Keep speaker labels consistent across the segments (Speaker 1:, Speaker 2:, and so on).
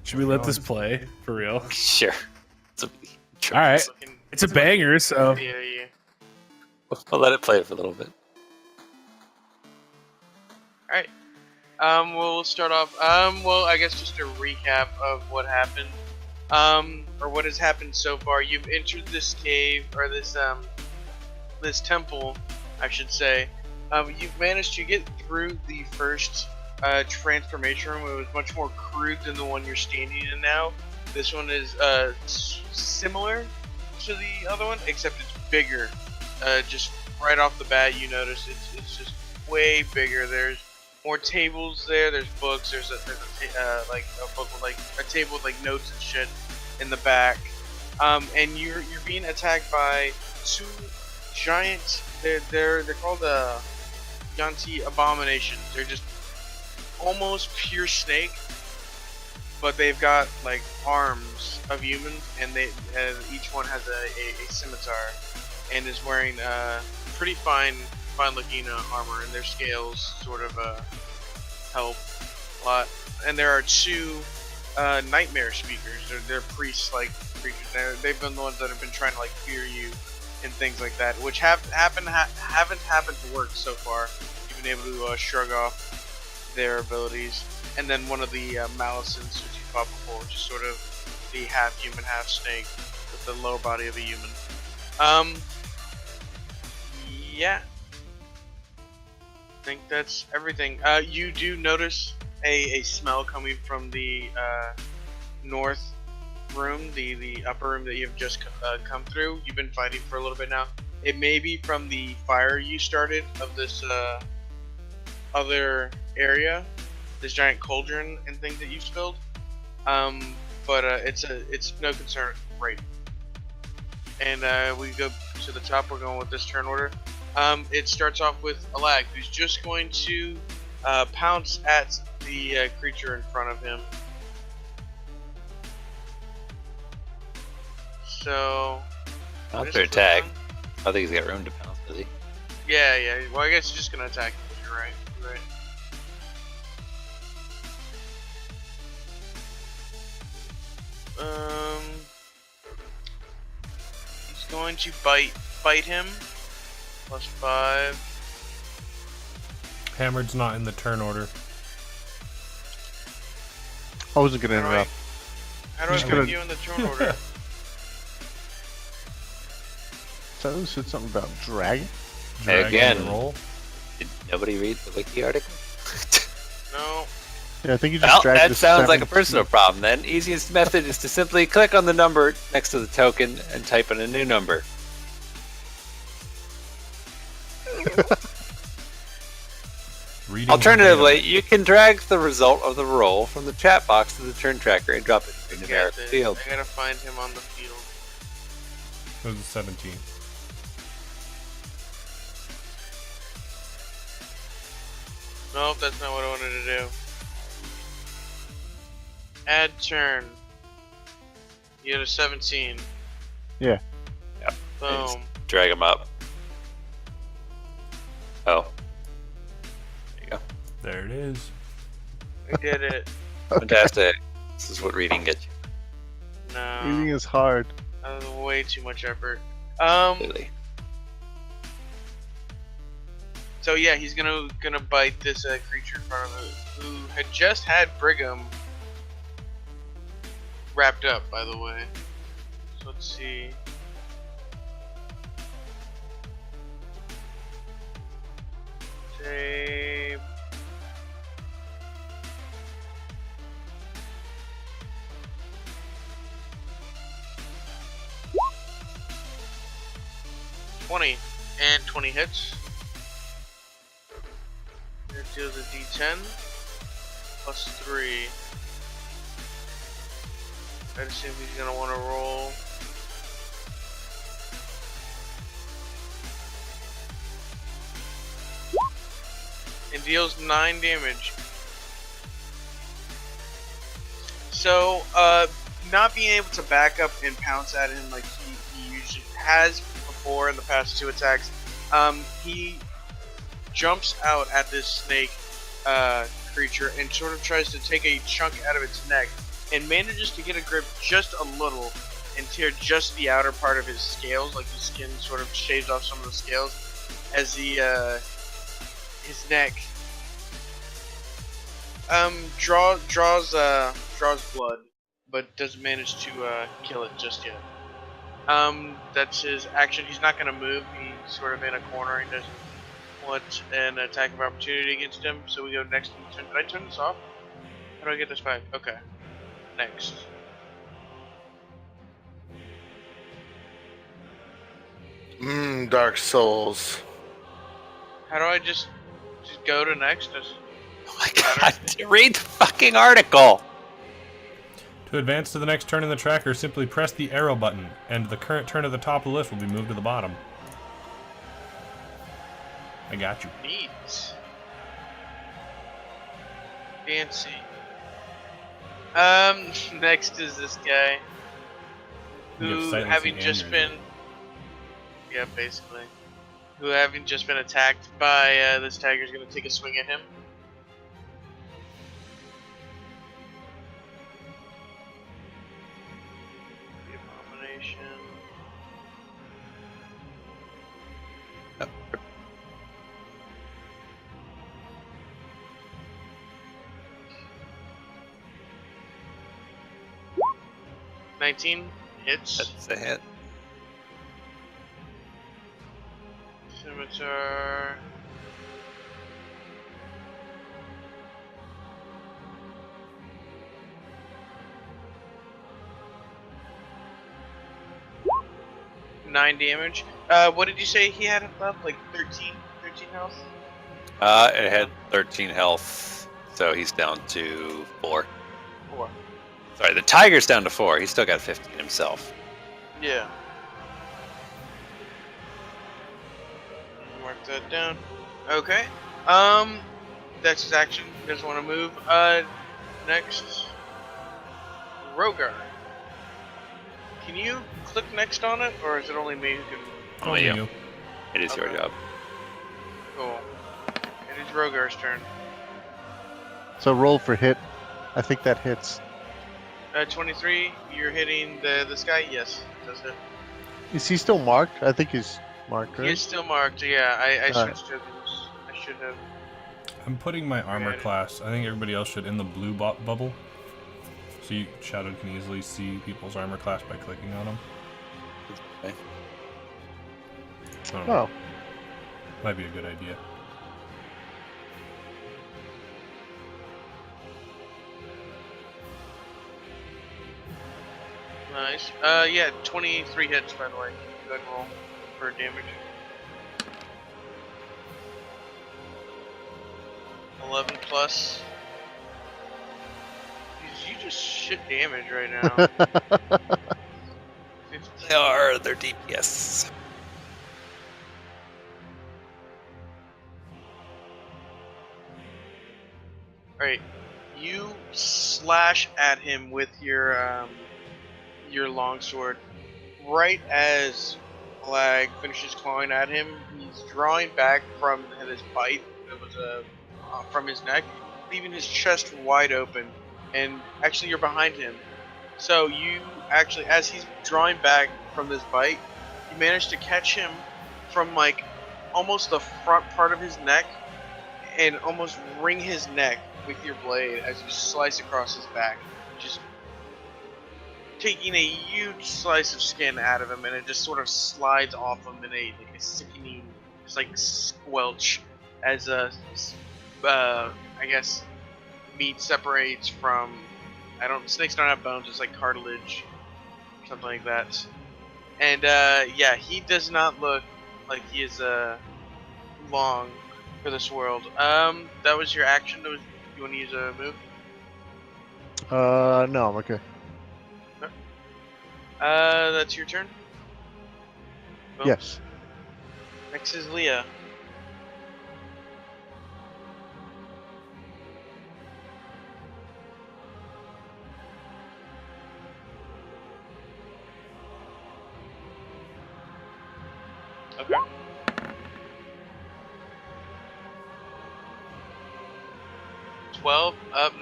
Speaker 1: Should we let this play for real?
Speaker 2: Sure.
Speaker 1: All right. It's a banger, so
Speaker 3: Yeah.
Speaker 2: We'll let it play for a little bit.
Speaker 3: Alright. We'll start off. Well, I guess just a recap of what happened. Or what has happened so far. You've entered this cave, or this temple, I should say. You've managed to get through the first transformation room. It was much more crude than the one you're standing in now. This one is similar to the other one, except it's bigger. Just right off the bat, you notice it's just way bigger. There's more tables there. There's books. There's a book with like a table with like notes and shit in the back. And you're being attacked by two giant. They're called Yanti abominations. They're just almost pure snake, but they've got like arms of humans, and each one has a scimitar, and is wearing pretty fine looking armor, and their scales sort of help a lot. And there are two nightmare speakers. They're priests like creatures. They've been the ones that have been trying to like fear you and things like that, which haven't happened to work so far. You've been able to shrug off their abilities. And then one of the Malicents, which you fought before, which is sort of the half human, half snake with the lower body of a human. Yeah. I think that's everything. You do notice a smell coming from the north room, the upper room that you've just come through. You've been fighting for a little bit now. It may be from the fire you started of this other area, this giant cauldron and thing that you spilled. But it's no concern, right? And we go to the top. We're going with this turn order. It starts off with Alag, who's just going to pounce at the creature in front of him. So
Speaker 2: Pounce or attack? I think he's got room to pounce, does he?
Speaker 3: Yeah. Well, I guess he's just gonna attack. You're right. He's going to bite him. +5.
Speaker 1: Hammered's not in the turn order.
Speaker 4: I wasn't gonna interrupt.
Speaker 3: How do I put you in the turn order?
Speaker 4: So you said something about dragon?
Speaker 2: Again.
Speaker 1: Roll.
Speaker 2: Did nobody read the wiki article?
Speaker 3: No.
Speaker 4: Yeah, I think you just
Speaker 2: Well,
Speaker 4: dragged
Speaker 2: that
Speaker 4: the
Speaker 2: sounds like a
Speaker 4: 17.
Speaker 2: personal problem then. Easiest method is to simply click on the number next to the token and type in a new number.
Speaker 1: Reading
Speaker 2: Alternatively, you can drag the result of the roll from the chat box to the turn tracker and drop it in the numerical field.
Speaker 3: I gotta find him on the field.
Speaker 1: It was a 17.
Speaker 3: Nope, that's not what I wanted to do. Add turn. You had a 17.
Speaker 4: Yeah.
Speaker 2: Yep. And just
Speaker 3: Boom.
Speaker 2: drag them up. Oh. There you go.
Speaker 1: There it is.
Speaker 3: I did it.
Speaker 2: Fantastic. This is what reading gets you.
Speaker 4: Reading
Speaker 3: No.
Speaker 4: is hard.
Speaker 3: That was way too much effort.
Speaker 2: Really.
Speaker 3: So yeah, he's gonna bite this creature in front of him, who had just had Brigham wrapped up, by the way. So let's see. Tape. $20 and 20 hits. It deals a D10 +3. I assume he's gonna want to roll. And deals 9 damage. So, not being able to back up and pounce at him like he usually has before in the past 2 attacks, he jumps out at this snake creature and sort of tries to take a chunk out of its neck, and manages to get a grip just a little and tear just the outer part of his scales, like his skin sort of shaves off some of the scales as his neck draws blood, but doesn't manage to kill it just yet. That's his action. He's not gonna move. He's sort of in a corner. He doesn't want an attack of opportunity against him. So we go next in turn. Did I turn this off? How do I get this back? Okay. Next.
Speaker 5: Dark Souls.
Speaker 3: How do I just go to next?
Speaker 2: Oh my god, read the fucking article!
Speaker 6: To advance to the next turn in the tracker, simply press the arrow button, and the current turn at the top of the list will be moved to the bottom. I got you.
Speaker 3: Neat. Fancy. Next is this guy.
Speaker 6: You have
Speaker 3: Who,
Speaker 6: silencing
Speaker 3: having just
Speaker 6: and
Speaker 3: been... Yeah, basically. Who, having just been attacked by this tiger's gonna take a swing at him. The abomination.
Speaker 2: Oh.
Speaker 3: 19 hits.
Speaker 2: That's a hit.
Speaker 3: Scimitar. Nine damage. What did you say he had left? Like 13 health?
Speaker 2: It had 13 health, so he's down to 4.
Speaker 3: 4.
Speaker 2: Sorry, the tiger's down to 4. He's still got 15 himself.
Speaker 3: Yeah. Mark that down. Okay. That's his action. He doesn't want to move. Next. Rogar. Can you click next on it, or is it only me who can?
Speaker 6: Only
Speaker 2: yeah.
Speaker 6: you.
Speaker 2: It is your
Speaker 3: Okay.
Speaker 2: job.
Speaker 3: Cool. It is Rogar's turn.
Speaker 4: So roll for hit. I think that hits.
Speaker 3: 23. You're hitting this guy. Yes, does it?
Speaker 4: Is he still marked? I think he's marked, right?
Speaker 3: He's still marked. Yeah, I
Speaker 4: Alright.
Speaker 3: switched tokens. I should have.
Speaker 6: I'm putting my armor
Speaker 3: Got it.
Speaker 6: class. I think everybody else should in the blue bubble. So you, Shadowed can easily see people's armor class by clicking on them.
Speaker 2: Okay.
Speaker 6: I don't know.
Speaker 4: Oh,
Speaker 6: Might be a good idea.
Speaker 3: Nice. Yeah, 23 hits, by the way. Go ahead and roll for damage. 11 plus. Jeez, you just shit damage right now. 15.
Speaker 2: They are their DPS.
Speaker 3: Alright. You slash at him with your longsword. Right as Flag finishes clawing at him, he's drawing back from his bite that was from his neck, leaving his chest wide open. And actually, you're behind him. So you actually, as he's drawing back from this bite, you manage to catch him from like almost the front part of his neck and almost wring his neck with your blade as you slice across his back, just taking a huge slice of skin out of him, and it just sort of slides off him in a sickening, just like squelch as I guess meat separates from. Snakes don't have bones. It's like cartilage, something like that. And yeah, he does not look like he is long for this world. That was your action. You want to use a move?
Speaker 4: no, I'm okay.
Speaker 3: That's your turn. Boom.
Speaker 4: Yes.
Speaker 3: Next is Leah. Okay.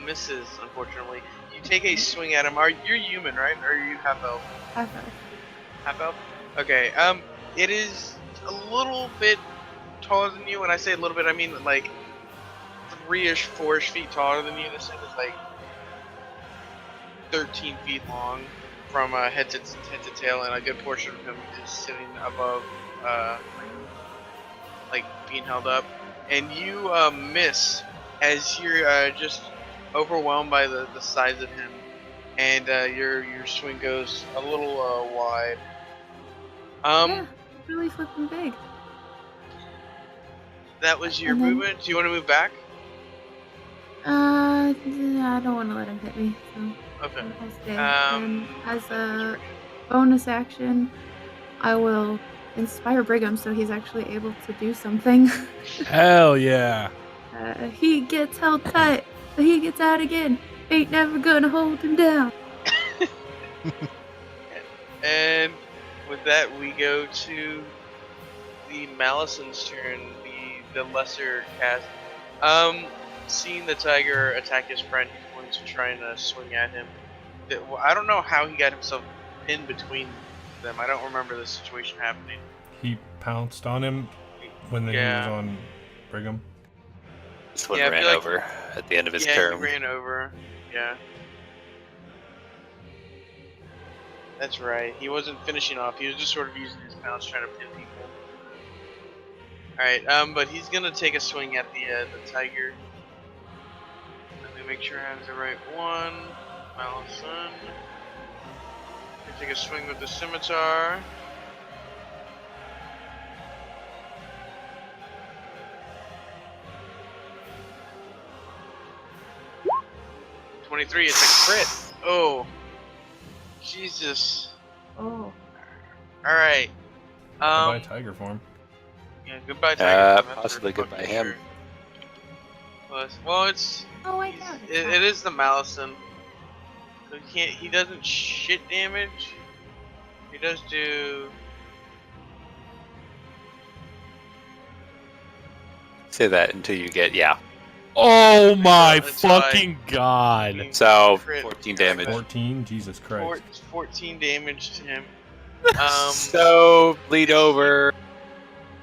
Speaker 3: Misses, unfortunately. You take a swing at him. You're human, right? Or are you half elf?
Speaker 7: Half elf.
Speaker 3: Half elf? Okay. It is a little bit taller than you. When I say a little bit, I mean like 3-ish, 4-ish feet taller than you. This thing is like 13 feet long from head to tail, and a good portion of him is sitting above, like being held up. And you miss as you're just overwhelmed by the size of him, and your swing goes a little wide.
Speaker 7: Yeah, it's really flipping big.
Speaker 3: That was your
Speaker 7: And then-
Speaker 3: movement. Do you want to move back?
Speaker 7: I don't want to let him hit me, so
Speaker 3: Okay.
Speaker 7: I'll stay.
Speaker 3: Um,
Speaker 7: And as a bonus action, I will inspire Brigham so he's actually able to do something.
Speaker 1: Hell yeah.
Speaker 7: He gets held tight, but he gets out again. Ain't never gonna hold him down.
Speaker 3: And with that, we go to the Malison's turn, the lesser cast. Seeing the tiger attack his friend, he's going to try and swing at him. I don't know how he got himself in between them. I don't remember the situation happening.
Speaker 6: He pounced on him when he was
Speaker 3: Yeah.
Speaker 6: on Brigham.
Speaker 2: This one
Speaker 3: Yeah, I
Speaker 2: ran
Speaker 3: feel like-
Speaker 2: over at the end of his
Speaker 3: Yeah,
Speaker 2: turn.
Speaker 3: he ran over. Yeah. That's right. He wasn't finishing off. He was just sort of using his pounce trying to pin people. Alright, but he's gonna take a swing at the tiger. Let me make sure I have the right one. Malison. Take a swing with the scimitar. .23, it's a crit. Oh. Jesus.
Speaker 7: Oh.
Speaker 3: Alright.
Speaker 6: Goodbye, tiger form.
Speaker 3: Yeah, goodbye, tiger. That's for
Speaker 2: Possibly
Speaker 3: fucking
Speaker 2: goodbye him.
Speaker 3: sure. Well, it's...
Speaker 7: Oh my god.
Speaker 3: It is the Malison. So he doesn't shit damage. He does do...
Speaker 2: Say that until you get, yeah.
Speaker 1: Oh my
Speaker 3: That's
Speaker 1: fucking god.
Speaker 2: So,
Speaker 3: Crit.
Speaker 2: 14 damage.
Speaker 6: 14? Jesus Christ.
Speaker 3: 14 damage to him.
Speaker 2: So, bleed over.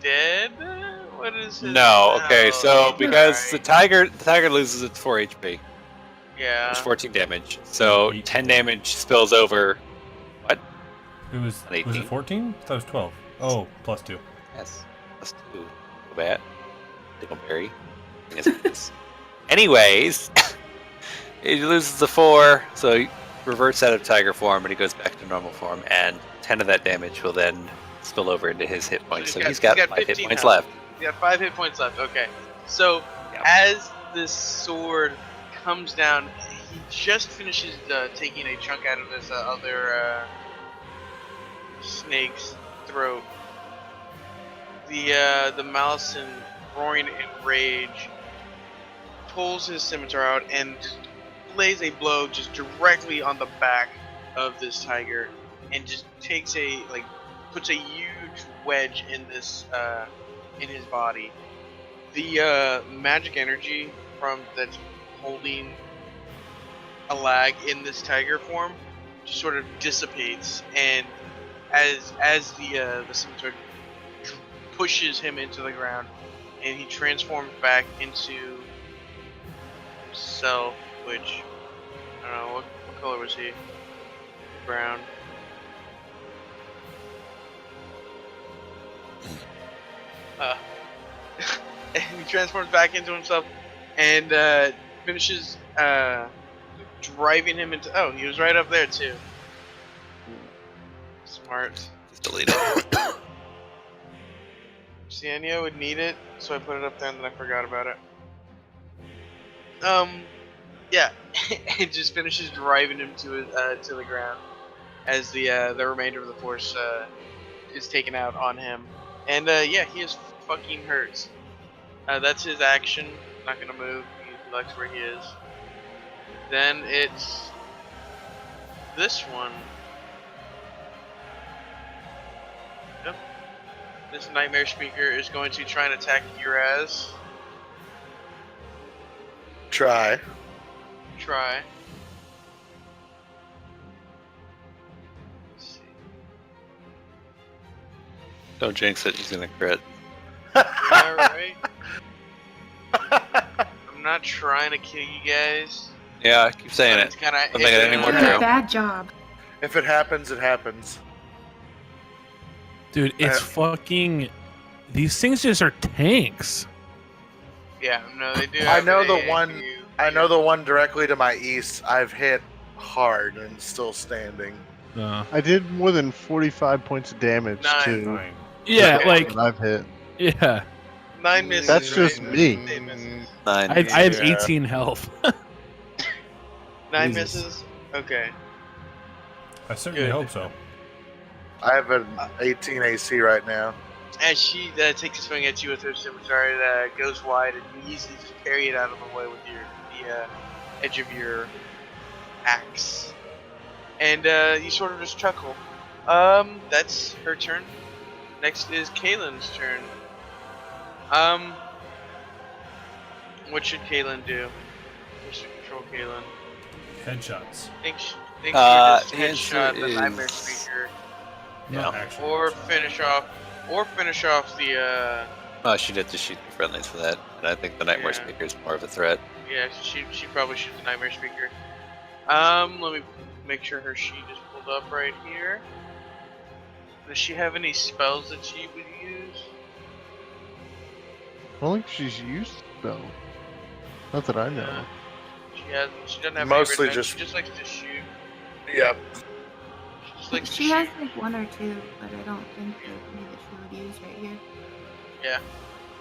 Speaker 3: Dead? What is his...
Speaker 2: No, okay,
Speaker 3: Oh,
Speaker 2: so because the
Speaker 3: alright.
Speaker 2: tiger loses its 4 HP.
Speaker 3: Yeah.
Speaker 2: It's 14 damage. So,
Speaker 6: Eight.
Speaker 2: 10 damage spills over. What?
Speaker 6: It was
Speaker 2: An 18.
Speaker 6: it 14? I thought it was 12. Oh, plus 2.
Speaker 2: Yes. Plus 2. Go bad. Dingleberry. Anyways, he loses the 4, so he reverts out of tiger form and he goes back to normal form, and 10 of that damage will then spill over into his hit points. So he's got 5 hit
Speaker 3: 15
Speaker 2: points
Speaker 3: health.
Speaker 2: left.
Speaker 3: You have 5 hit points left. Okay. So,
Speaker 2: Yeah.
Speaker 3: as this sword comes down, he just finishes taking a chunk out of this other snake's throat. The Malison, roaring in rage, pulls his scimitar out and just lays a blow just directly on the back of this tiger, and just takes puts a huge wedge in this in his body. The magic energy from that's holding a lag in this tiger form just sort of dissipates, and as the scimitar pushes him into the ground, and he transforms back into himself, which I don't know what color was he? Brown. And he transforms back into himself and finishes driving him into. Oh, he was right up there too. Smart.
Speaker 2: Just delete it.
Speaker 3: Ciania would need it, so I put it up there and then I forgot about it. Yeah, it just finishes driving him to the ground as the remainder of the force is taken out on him, and yeah, he is fucking hurt. That's his action. Not gonna move. He likes where he is. Then it's this one. Yep. This Nightmare Speaker is going to try and attack Uraz.
Speaker 5: Try.
Speaker 3: try. Let's see.
Speaker 2: Don't jinx it. He's gonna crit.
Speaker 3: Yeah, right. I'm not trying to kill you guys.
Speaker 2: Yeah, I keep saying
Speaker 3: It's
Speaker 2: it.
Speaker 3: kind of.
Speaker 2: Don't make it any more
Speaker 7: You did
Speaker 2: true.
Speaker 7: a bad job.
Speaker 5: If it happens, it happens.
Speaker 1: Dude, it's fucking. These things just are tanks.
Speaker 3: Yeah, no, they do.
Speaker 5: I
Speaker 3: have
Speaker 5: know
Speaker 3: an
Speaker 5: the
Speaker 3: AAQ.
Speaker 5: one. I know the one directly to my east. I've hit hard and still standing.
Speaker 4: I did more than 45 points of damage
Speaker 3: 9.
Speaker 4: to
Speaker 6: Fine.
Speaker 1: Yeah,
Speaker 3: Okay.
Speaker 1: like,
Speaker 4: what I've hit.
Speaker 1: yeah.
Speaker 3: 9 misses.
Speaker 4: That's
Speaker 3: right?
Speaker 4: just me.
Speaker 3: 8 misses.
Speaker 2: 9.
Speaker 1: I have
Speaker 5: Yeah.
Speaker 1: 18 health.
Speaker 3: 9
Speaker 1: Jesus.
Speaker 3: misses. Okay.
Speaker 6: I certainly
Speaker 3: Good.
Speaker 6: hope so.
Speaker 5: I have an 18 AC right now.
Speaker 3: As she takes a swing at you with her scimitar, it goes wide, and you easily just parry it out of the way with the edge of your axe. And you sort of just chuckle. That's her turn. Next is Kaylin's turn. What should Kaylin do? What should control Kaylin?
Speaker 6: Headshots.
Speaker 3: Think she
Speaker 2: The
Speaker 3: just
Speaker 2: answer
Speaker 3: headshot the
Speaker 2: is-
Speaker 3: Nightmare Speaker,
Speaker 6: Not actually.
Speaker 3: or
Speaker 6: headshots.
Speaker 3: finish off the
Speaker 2: Oh, she'd have to shoot the friendlies for that. And I think the Nightmare
Speaker 3: Yeah.
Speaker 2: Speaker is more of a threat.
Speaker 3: yeah, she probably shoot the Nightmare Speaker. Let me make sure her sheet is pulled up right here. Does she have any spells that she would use?
Speaker 4: I don't think she's used though. Not that I know.
Speaker 3: She hasn't. She doesn't have
Speaker 5: Mostly
Speaker 3: any written down.
Speaker 5: just-
Speaker 3: She just likes to shoot.
Speaker 5: Yep.
Speaker 3: She just likes to
Speaker 7: She has
Speaker 3: shoot.
Speaker 7: like 1 or 2, but I don't think there's any that she would use right here.
Speaker 3: Yeah.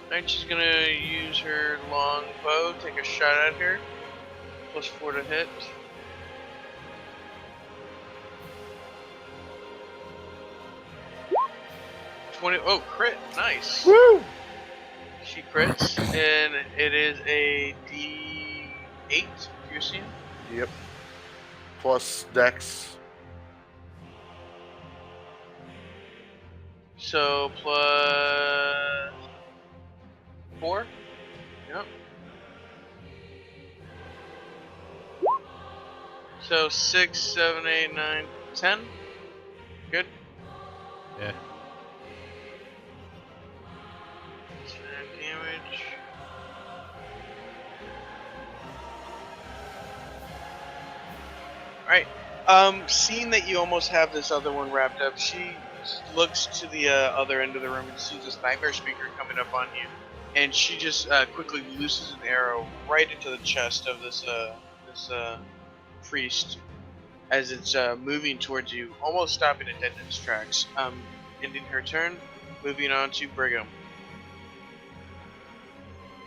Speaker 3: Alright, she's gonna use her long bow, take a shot at her. +4 to hit. Oh, crit! Nice.
Speaker 5: Woo!
Speaker 3: She crits, and it is a D8 piercing.
Speaker 5: Yep. Plus Dex.
Speaker 3: So plus 4. Yep. So 6, 7, 8, 9, 10. Good.
Speaker 1: Yeah.
Speaker 3: 10 damage. Alright. Seeing that you almost have this other one wrapped up, she looks to the other end of the room and sees this Nightmare Speaker coming up on you. And she just quickly looses an arrow right into the chest of this priest as it's moving towards you, almost stopping it dead in its tracks. Ending her turn, moving on to Brigham.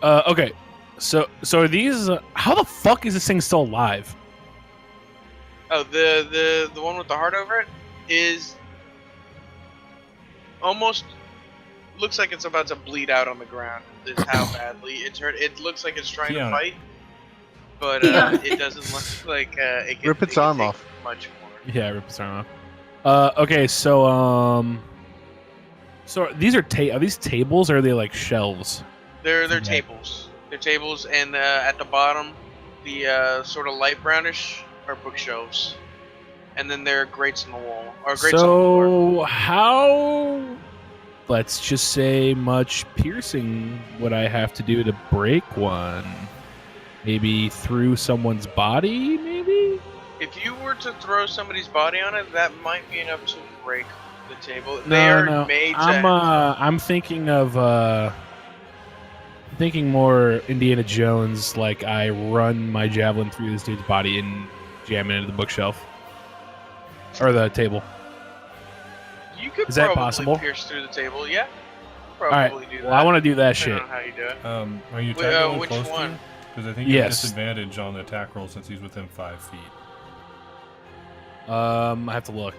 Speaker 1: Okay. So are these? How the fuck is this thing still alive?
Speaker 3: Oh, the one with the heart over it is almost looks like it's about to bleed out on the ground. Is how badly it's hurt. It looks like it's trying to fight, but it doesn't look like it can
Speaker 4: Rip its
Speaker 3: it can
Speaker 4: arm
Speaker 3: take
Speaker 4: off.
Speaker 3: much more.
Speaker 1: Yeah, rip its arm off. Okay, so so these are these tables or are they like shelves?
Speaker 3: They're
Speaker 1: Yeah.
Speaker 3: tables. They're tables, and at the bottom, the sort of light brownish are bookshelves, and then there are grates in the wall or grates on the floor.
Speaker 1: So how? Let's just say much piercing would I have to do to break one? Maybe through someone's body, maybe?
Speaker 3: If you were to throw somebody's body on it, that might be enough to break the table. They are made to.
Speaker 1: I'm thinking of thinking more Indiana Jones, like I run my javelin through this dude's body and jam it into the bookshelf. Or the table.
Speaker 3: You could
Speaker 1: Is that
Speaker 3: probably
Speaker 1: possible?
Speaker 3: pierce through the table, yeah.
Speaker 1: Alright,
Speaker 3: Probably do that.
Speaker 1: well I want to do that
Speaker 3: depending
Speaker 1: shit.
Speaker 3: on how you do it.
Speaker 6: Are you
Speaker 3: Wait,
Speaker 6: tagging
Speaker 3: which
Speaker 6: close
Speaker 3: one?
Speaker 6: to you? Because I think you have
Speaker 1: Yes.
Speaker 6: disadvantage on the attack roll since he's within 5 feet.
Speaker 1: I have to look.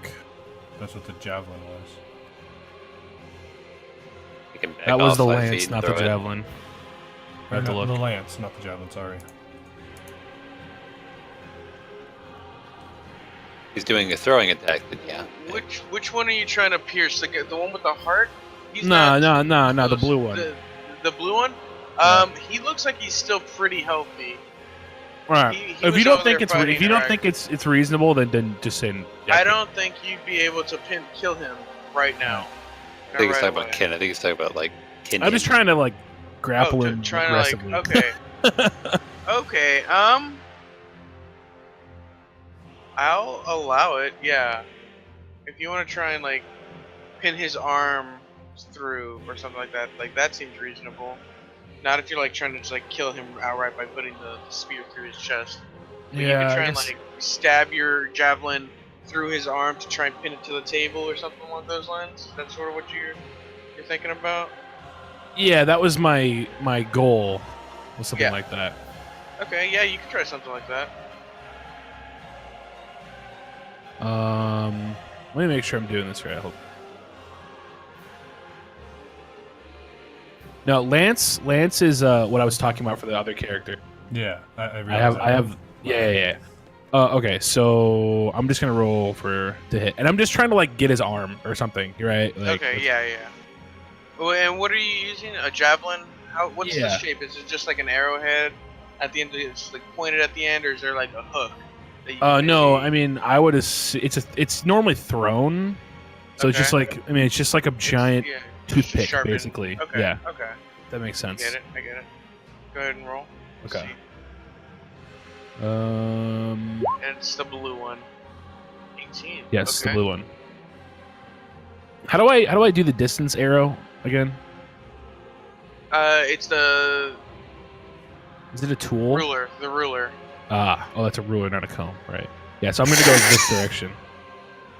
Speaker 6: That's what the javelin was.
Speaker 2: You can back
Speaker 1: That was
Speaker 2: off
Speaker 1: the
Speaker 2: 5
Speaker 1: lance,
Speaker 2: feet
Speaker 1: not
Speaker 2: and
Speaker 1: the
Speaker 2: throw it.
Speaker 1: javelin. I have to
Speaker 6: No,
Speaker 1: look.
Speaker 6: the lance, not the javelin. Sorry.
Speaker 2: He's doing a throwing attack, then yeah.
Speaker 3: Which one are you trying to pierce? The one with the heart? He's
Speaker 1: No,
Speaker 3: not
Speaker 1: no, the
Speaker 3: close.
Speaker 1: blue one.
Speaker 3: The blue one?
Speaker 1: Yeah.
Speaker 3: He looks like he's still pretty healthy.
Speaker 1: All right.
Speaker 3: He
Speaker 1: If
Speaker 3: was
Speaker 1: you don't
Speaker 3: over
Speaker 1: think
Speaker 3: there
Speaker 1: it's
Speaker 3: fighting
Speaker 1: if you don't
Speaker 3: Iraq.
Speaker 1: think it's reasonable, then just say.
Speaker 3: I don't think you'd be able to kill him right now.
Speaker 2: I think he's
Speaker 3: Not
Speaker 2: talking about
Speaker 3: right
Speaker 2: kin. I think he's talking about like kin.
Speaker 1: I'm just trying to like
Speaker 3: away.
Speaker 1: grapple
Speaker 3: Oh,
Speaker 1: him
Speaker 3: trying to like
Speaker 1: aggressively.
Speaker 3: okay. Okay. I'll allow it. Yeah. If you want to try and like pin his arm through or something like that seems reasonable. Not if you're like trying to just like kill him outright by putting the spear through his chest. But you
Speaker 1: Yeah,
Speaker 3: can
Speaker 1: I
Speaker 3: try and
Speaker 1: guess-
Speaker 3: like stab your javelin through his arm to try and pin it to the table or something along those lines. That's sort of what you're thinking about.
Speaker 1: yeah, that was my goal, was something
Speaker 3: Yeah.
Speaker 1: like that.
Speaker 3: Okay, yeah, you can try something like that.
Speaker 1: Let me make sure I'm doing this right. I hope. No, Lance is what I was talking about for the other character.
Speaker 6: Yeah, I
Speaker 1: I
Speaker 6: realize
Speaker 1: have. Yeah. Okay, so I'm just gonna roll to hit, and I'm just trying to like get his arm or something, right? Like,
Speaker 3: Okay, yeah. Well, and what are you using? A javelin? What's the
Speaker 1: Yeah.
Speaker 3: shape? Is it just like an arrowhead at the end? It's like pointed at the end, or is there like a hook? That you
Speaker 1: No,
Speaker 3: maybe-
Speaker 1: I mean I would. It's normally thrown, so it's just
Speaker 3: Okay.
Speaker 1: like it's just like a giant
Speaker 3: yeah,
Speaker 1: toothpick,
Speaker 3: sharpened.
Speaker 1: basically.
Speaker 3: Okay.
Speaker 1: Yeah,
Speaker 3: Okay.
Speaker 1: that makes
Speaker 3: I
Speaker 1: sense.
Speaker 3: get it. Go ahead and roll. Let's
Speaker 1: Okay.
Speaker 3: see.
Speaker 1: Um.
Speaker 3: And it's the blue one. 18.
Speaker 1: Yes,
Speaker 3: okay.
Speaker 1: the blue one. How do I do the distance arrow again?
Speaker 3: It's the
Speaker 1: Is it a tool?
Speaker 3: ruler. The ruler.
Speaker 1: Oh, that's a ruler, not a comb, right? Yeah, so I'm gonna go this direction.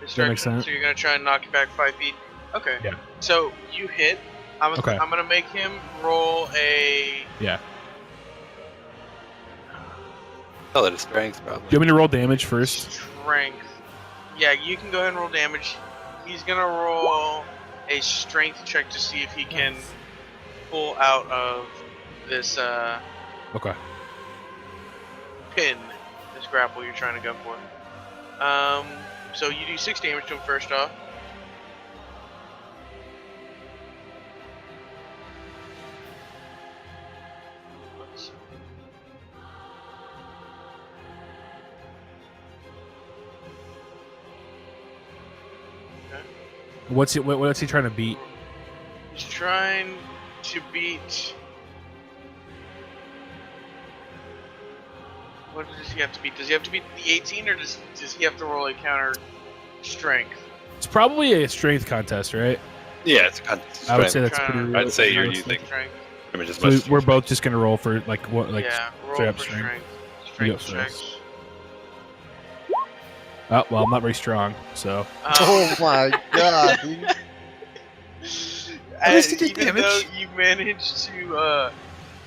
Speaker 3: This
Speaker 1: Does that make
Speaker 3: direction.
Speaker 1: sense?
Speaker 3: So you're gonna try and knock it back 5 feet. Okay.
Speaker 1: Yeah.
Speaker 3: So you hit.
Speaker 1: Okay.
Speaker 3: I'm gonna make him roll a.
Speaker 1: Yeah.
Speaker 2: Oh, that is strength, probably.
Speaker 1: Do you want me to roll damage first?
Speaker 3: Strength. Yeah, you can go ahead and roll damage. He's gonna roll a strength check to see if he can pull out of this
Speaker 1: Okay.
Speaker 3: pin, this grapple you're trying to go for. So you do 6 damage to him first off. Let's see.
Speaker 1: What's he trying to beat?
Speaker 3: He's trying to beat. What does he have to beat? Does he have to beat the 18, or does he have to roll a counter strength?
Speaker 1: It's probably a strength contest, right?
Speaker 2: Yeah, it's kind of
Speaker 1: I would say that's
Speaker 3: Trying
Speaker 1: pretty.
Speaker 3: to-
Speaker 2: I'd say you're
Speaker 1: realistic.
Speaker 2: using-
Speaker 3: strength.
Speaker 2: I mean, just
Speaker 1: So
Speaker 2: much.
Speaker 1: we're both just gonna roll for like what, like
Speaker 3: Yeah, roll
Speaker 1: straight
Speaker 3: for
Speaker 1: up strength.
Speaker 3: strength.
Speaker 1: You go
Speaker 3: Strength
Speaker 1: first.
Speaker 3: checks.
Speaker 1: Oh well, I'm not very strong, so
Speaker 4: Oh my god, dude.
Speaker 1: least he did
Speaker 3: Even
Speaker 1: damage.
Speaker 3: though you managed to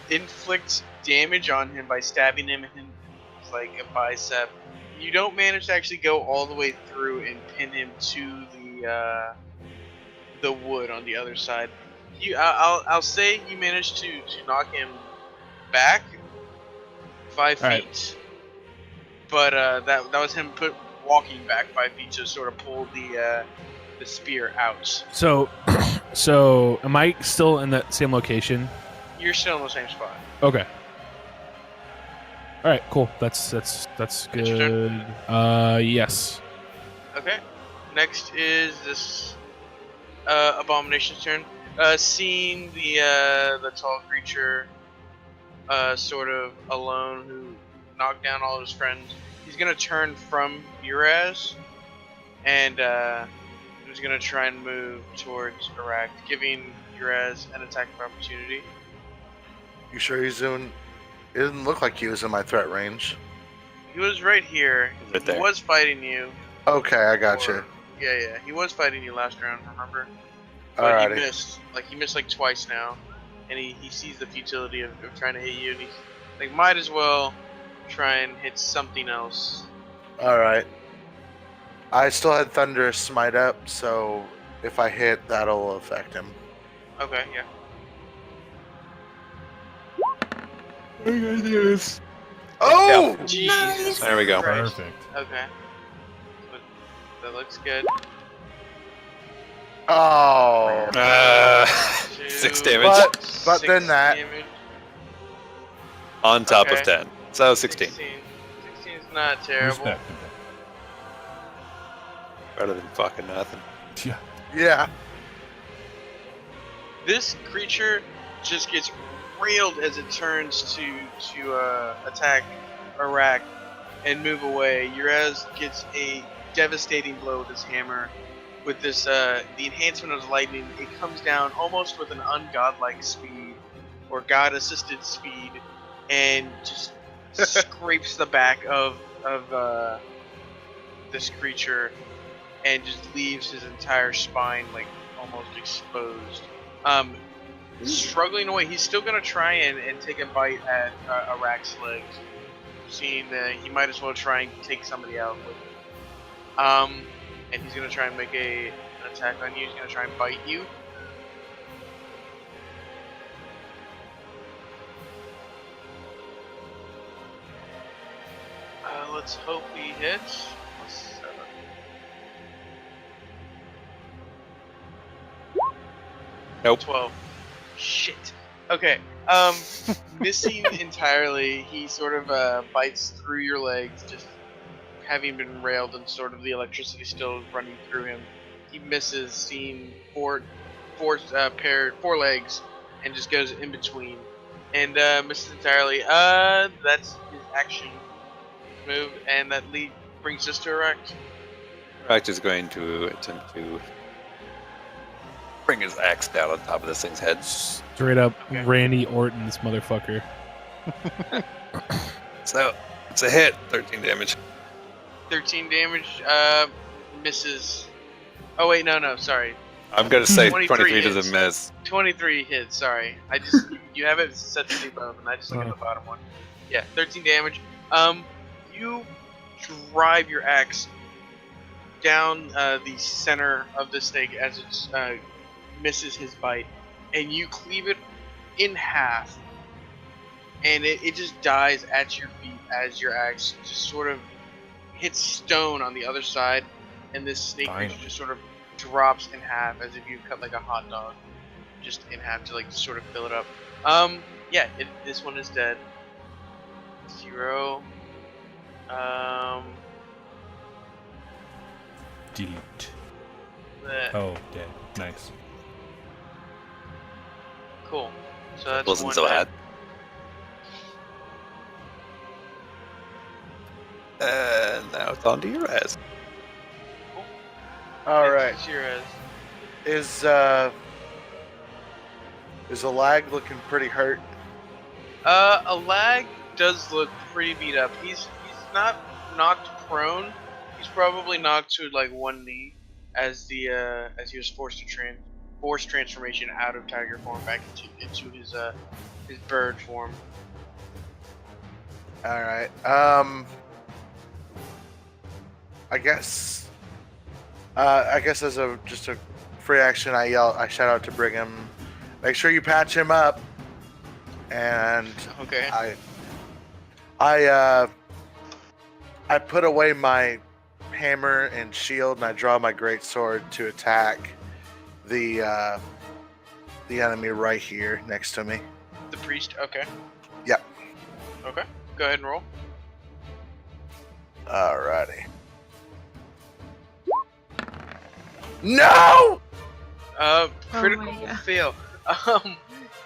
Speaker 3: inflict damage on him by stabbing him in like a bicep, you don't manage to actually go all the way through and pin him to the wood on the other side. I'll say you managed to knock him back 5
Speaker 1: All right.
Speaker 3: feet, but that was him walking back 5 feet to sort of pull the spear out.
Speaker 1: so am I still in that same location?
Speaker 3: You're still in the same spot.
Speaker 1: Okay. All right, cool. That's
Speaker 3: It's your
Speaker 1: good. Yes.
Speaker 3: Okay. Next is this Abomination's turn. Seeing the tall creature sort of alone who knocked down all of his friends, he's gonna turn from Uraz and he's gonna try and move towards Iraq, giving Uraz an attack of opportunity.
Speaker 5: You sure he's doing? It didn't look like he was in my threat range.
Speaker 3: He was right here.
Speaker 2: Right
Speaker 3: He
Speaker 2: there.
Speaker 3: was fighting you.
Speaker 5: Okay, I got you.
Speaker 3: Yeah. He was fighting you last round, remember? But he
Speaker 5: Alrighty.
Speaker 3: missed. He missed like twice now. And he sees the futility of trying to hit you, and he's like, might as well try and hit something else.
Speaker 5: Alright. I still had Thunderous Smite up, so if I hit, that'll affect him.
Speaker 3: Okay, yeah.
Speaker 5: Oh!
Speaker 3: Jesus
Speaker 2: There we go.
Speaker 3: Christ.
Speaker 6: Perfect.
Speaker 3: Okay. That looks good.
Speaker 5: Oh.
Speaker 2: 6
Speaker 3: Two,
Speaker 2: damage
Speaker 5: But then
Speaker 3: 6
Speaker 5: that-
Speaker 3: damage.
Speaker 2: on top of
Speaker 3: Okay.
Speaker 2: 10. So 16.
Speaker 3: 16 is not terrible.
Speaker 6: Respectable.
Speaker 2: Better than fucking nothing.
Speaker 6: Yeah.
Speaker 5: Yeah.
Speaker 3: This creature just gets railed as it turns to attack Arak and move away. Uraz gets a devastating blow with his hammer. With this, the enhancement of the lightning, it comes down almost with an ungodlike speed, or god-assisted speed, and just scrapes the back of this creature, and just leaves his entire spine like almost exposed. Struggling away, he's still gonna try and take a bite at Arak's legs, seeing that he might as well try and take somebody out with it. And he's gonna try and make an attack on you. He's gonna try and bite you. Let's hope he hits. 7.
Speaker 2: Nope.
Speaker 3: 12. Shit. Okay. Missing entirely, he sort of bites through your legs, just having been railed and sort of the electricity still running through him. He misses, seeing four legs, and just goes in between, and misses entirely. That's his action move, and that lead brings us to Erect.
Speaker 2: Erect is going to attempt to bring his axe down on top of this thing's head.
Speaker 1: Straight up
Speaker 3: Okay.
Speaker 1: Randy Orton, this motherfucker.
Speaker 2: So it's a hit, 13 damage.
Speaker 3: 13 damage. Misses. Oh wait, no, sorry.
Speaker 2: I'm gonna say
Speaker 3: 23
Speaker 2: 23
Speaker 3: hits.
Speaker 2: doesn't miss.
Speaker 3: 23 hits. Sorry, I just you have it set to debone, and I just look at the bottom one. Yeah, 13 damage. You drive your axe down the center of the snake as it misses his bite, and you cleave it in half, and it just dies at your feet as your axe just sort of hits stone on the other side, and this snake creature just sort of drops in half as if you cut like a hot dog, just in half to like sort of fill it up. Yeah, this one is dead. 0.
Speaker 6: Delete.
Speaker 3: Bleh.
Speaker 6: Oh, dead. Nice.
Speaker 3: Cool. So that's
Speaker 2: Wasn't
Speaker 3: one
Speaker 2: so
Speaker 3: dead.
Speaker 2: bad. And now it's on to your ass.
Speaker 5: All right.
Speaker 3: It's Shiraz.
Speaker 5: Is a lag looking pretty hurt?
Speaker 3: A lag does look pretty beat up. He's not knocked prone. He's probably knocked to like one knee as he was forced transformation out of tiger form back into his bird form.
Speaker 5: All right. I guess as just a free action, I shout out to Brigham, make sure you patch him up. And
Speaker 3: Okay.
Speaker 5: I put away my hammer and shield, and I draw my great sword to attack the enemy right here next to me.
Speaker 3: The priest. Okay.
Speaker 5: Yep.
Speaker 3: Okay. Go ahead and roll.
Speaker 5: Alrighty. No!
Speaker 3: Critical
Speaker 7: my God.
Speaker 3: fail.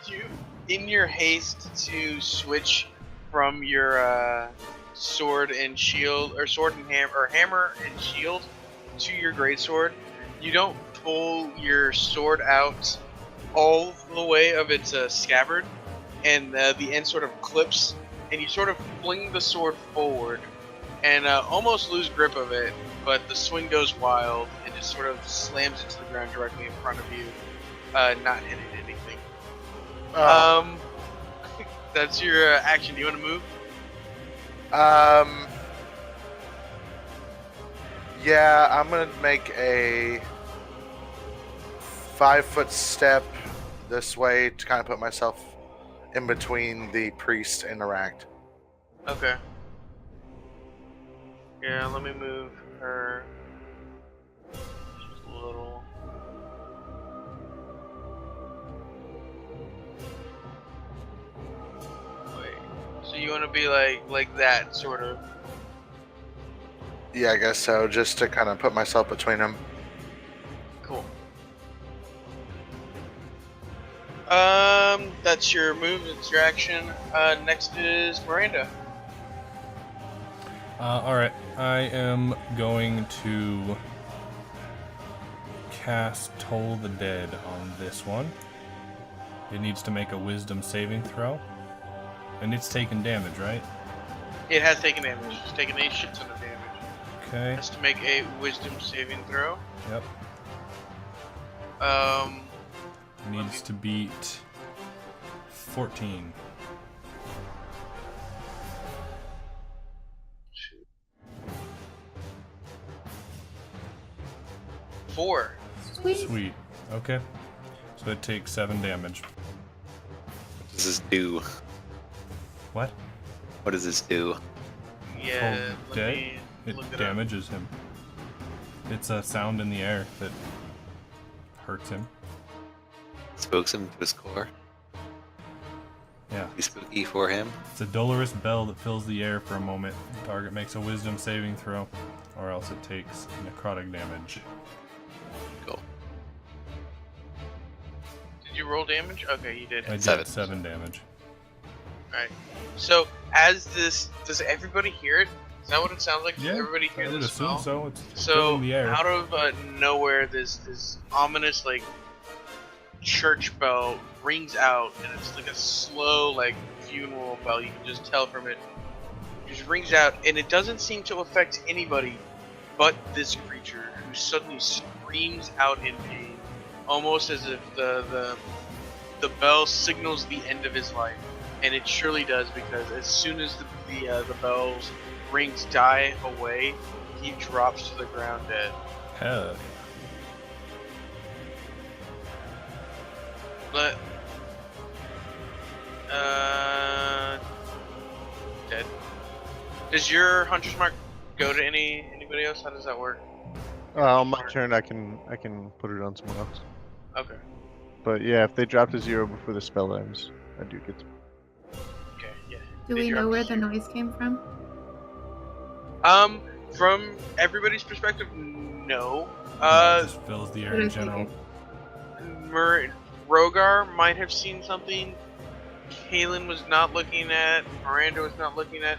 Speaker 3: You, in your haste to switch from your sword and shield, or sword and hammer and shield to your greatsword, you don't pull your sword out all the way of its scabbard, and the end sort of clips, and you sort of fling the sword forward and almost lose grip of it, but the swing goes wild and just sort of slams into the ground directly in front of you, not hitting anything.
Speaker 5: Oh.
Speaker 3: That's your action. Do you want to move?
Speaker 5: Yeah, I'm gonna make a 5-foot step this way to kind of put myself in between the priest and the racked.
Speaker 3: Okay. Yeah, let me move her just a little. Wait. So you want to be like that sort of?
Speaker 5: Yeah, I guess so. Just to kind of put myself between them.
Speaker 3: Cool. That's your move. That's your action. Next is Miranda.
Speaker 6: Alright, I am going to cast Toll the Dead on this one. It needs to make a wisdom saving throw. And it's taken damage, right?
Speaker 3: It has taken damage. It's taken a shit ton of damage.
Speaker 6: Okay.
Speaker 3: It has to make a wisdom saving throw.
Speaker 6: Yep. Needs to beat 14.
Speaker 3: Four.
Speaker 7: Sweet.
Speaker 6: Sweet. Okay. So it takes 7 damage.
Speaker 2: What does this do?
Speaker 6: What?
Speaker 2: What does this do?
Speaker 3: Yeah.
Speaker 6: Toll
Speaker 3: Let
Speaker 6: Dead?
Speaker 3: me
Speaker 6: It
Speaker 3: look it up.
Speaker 6: damages him. It's a sound in the air that hurts him.
Speaker 2: Spooks him to his core.
Speaker 6: Yeah.
Speaker 2: Be spooky for him.
Speaker 6: It's a dolorous bell that fills the air for a moment. The target makes a wisdom saving throw, or else it takes necrotic damage.
Speaker 2: Cool.
Speaker 3: Did you roll damage? Okay, you did.
Speaker 6: I did
Speaker 2: 7.
Speaker 6: 7 damage.
Speaker 3: Alright. So, as this, does everybody hear it? Is that what it sounds like? Does everybody hear
Speaker 6: I would
Speaker 3: this
Speaker 6: assume
Speaker 3: spell?
Speaker 6: so. It's
Speaker 3: So,
Speaker 6: filling the air.
Speaker 3: out of nowhere, this ominous, like, church bell rings out, and it's like a slow, like, funeral bell. You can just tell from it. It just rings out, and it doesn't seem to affect anybody but this creature, who suddenly screams out in pain, almost as if the bell signals the end of his life. And it surely does, because as soon as the bell's rings die away, he drops to the ground dead.
Speaker 6: Hell
Speaker 3: But dead. Does your hunter's mark go to anybody else? How does that work?
Speaker 4: On my turn, I can put it on someone else.
Speaker 3: Okay.
Speaker 4: But yeah, if they drop to 0 before the spell ends, I do get to.
Speaker 3: Okay. Yeah.
Speaker 7: Do
Speaker 3: They
Speaker 7: we know
Speaker 3: drop
Speaker 7: where
Speaker 3: to
Speaker 7: the
Speaker 3: zero.
Speaker 7: noise came from?
Speaker 3: From everybody's perspective, no.
Speaker 6: yeah. It just fills the air
Speaker 7: What
Speaker 6: in
Speaker 7: is it?
Speaker 6: general.
Speaker 3: Rogar might have seen something. Kalen was not looking at. Miranda was not looking at.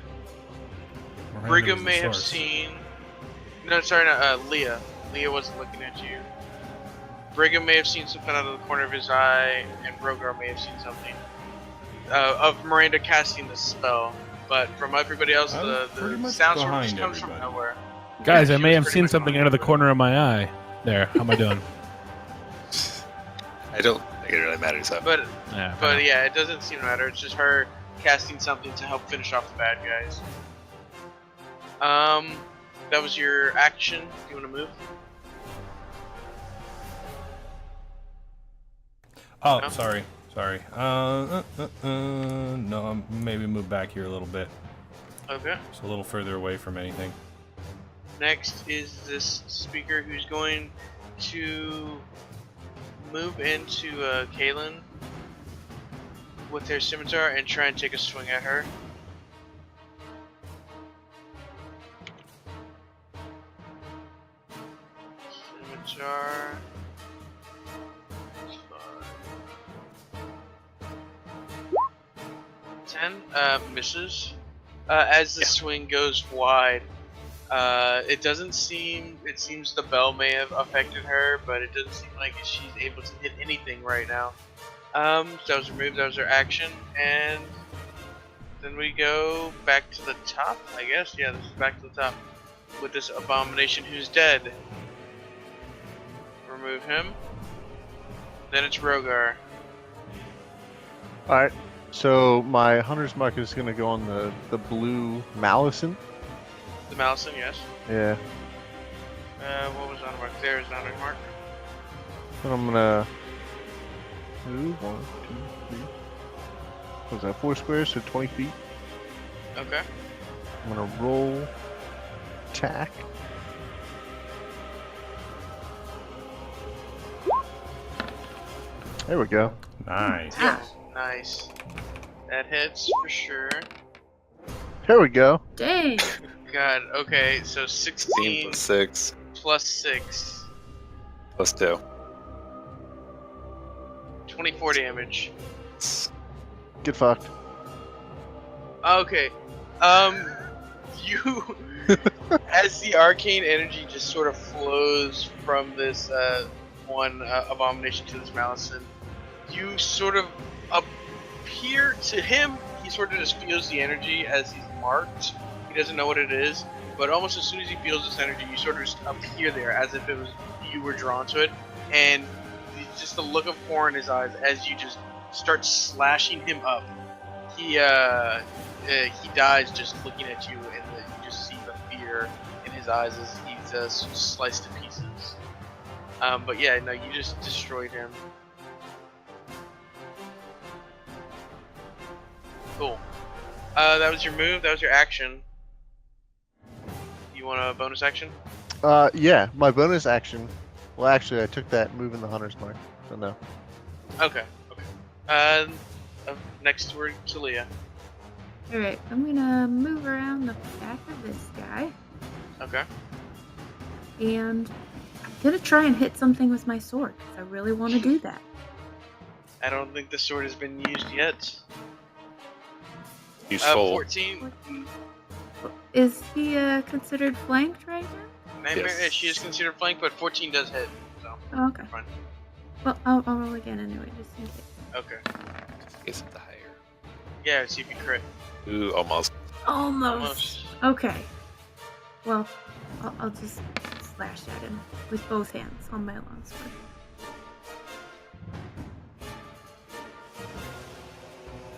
Speaker 6: Miranda
Speaker 3: Brigham
Speaker 6: was the
Speaker 3: may have
Speaker 6: source.
Speaker 3: seen. No, sorry, not Leah. Leah wasn't looking at you. Brigham may have seen something out of the corner of his eye, and Rogar may have seen something of Miranda casting the spell. But from everybody else,
Speaker 6: I was pretty
Speaker 3: the
Speaker 6: much
Speaker 3: sound sort of
Speaker 6: behind
Speaker 3: just comes from
Speaker 6: everybody.
Speaker 3: nowhere.
Speaker 1: Guys, I
Speaker 3: She
Speaker 1: may
Speaker 3: was
Speaker 1: have
Speaker 3: pretty
Speaker 1: seen
Speaker 3: much
Speaker 1: something
Speaker 3: behind
Speaker 1: out of the
Speaker 3: everybody.
Speaker 1: corner of my eye. There, how am I doing?
Speaker 2: I don't think it really matters though.
Speaker 3: But
Speaker 1: Yeah,
Speaker 3: But yeah, it doesn't seem to matter. It's just her casting something to help finish off the bad guys. That was your action. Do you want to move?
Speaker 6: Oh,
Speaker 3: No?
Speaker 6: sorry. No, maybe move back here a little bit.
Speaker 3: Okay.
Speaker 6: It's a little further away from anything.
Speaker 3: Next is this speaker who's going to move into Kaylin with their scimitar and try and take a swing at her. Scimitar. 10 misses. As the swing goes wide, it doesn't seem. It seems the bell may have affected her, but it doesn't seem like she's able to hit anything right now. So that was her move. That was her action, and then we go back to the top. I guess. Yeah, this is back to the top with this abomination who's dead. Remove him. Then it's Rogar.
Speaker 4: Alright, so my hunter's mark is going to go on the blue Malison.
Speaker 3: The Malison, yes.
Speaker 4: Yeah.
Speaker 3: What was on mark? There is on mark.
Speaker 4: And I'm going to move 1, 2, 3. What was that? 4 squares, so 20 feet.
Speaker 3: Okay.
Speaker 4: I'm going to roll attack. There we go.
Speaker 6: Nice.
Speaker 7: Ah.
Speaker 3: Nice. That hits for sure.
Speaker 4: There we go.
Speaker 7: Dang.
Speaker 3: God. Okay, so
Speaker 2: 16
Speaker 3: 16
Speaker 2: plus 6
Speaker 3: plus 6,
Speaker 2: plus 2.
Speaker 3: 24 damage.
Speaker 4: Get fucked.
Speaker 3: Okay. You, as the arcane energy just sort of flows from this one abomination to this Malison, you sort of appear to him. He sort of just feels the energy as he's marked. He doesn't know what it is, but almost as soon as he feels this energy, you sort of just appear there as if it was you were drawn to it, and just the look of horror in his eyes as you just start slashing him up. He dies just looking at you, and you just see the fear in his eyes as he's sliced to pieces. But yeah, no, you just destroyed him. Cool. That was your move. That was your action. You want a bonus action?
Speaker 4: Yeah, my bonus action. Well, actually, I took that move in the hunter's mark, so no.
Speaker 3: Okay. Next we're to Leah.
Speaker 7: Alright, I'm gonna move around the back of this guy.
Speaker 3: Okay.
Speaker 7: And I'm gonna try and hit something with my sword, because I really want to do that.
Speaker 3: I don't think the sword has been used yet.
Speaker 2: Useful.
Speaker 3: 14.
Speaker 7: Is he considered flanked right now?
Speaker 3: Nightmare.
Speaker 2: Yes.
Speaker 3: She is considered flanked, but 14 does hit. So
Speaker 7: Oh, okay.
Speaker 3: fine.
Speaker 7: Well, I'll roll again anyway, just in case.
Speaker 3: Okay.
Speaker 2: Is it the higher?
Speaker 3: Yeah. See if you crit.
Speaker 2: Ooh, almost.
Speaker 7: Almost. Okay. Well, I'll just slash at him with both hands on my longsword.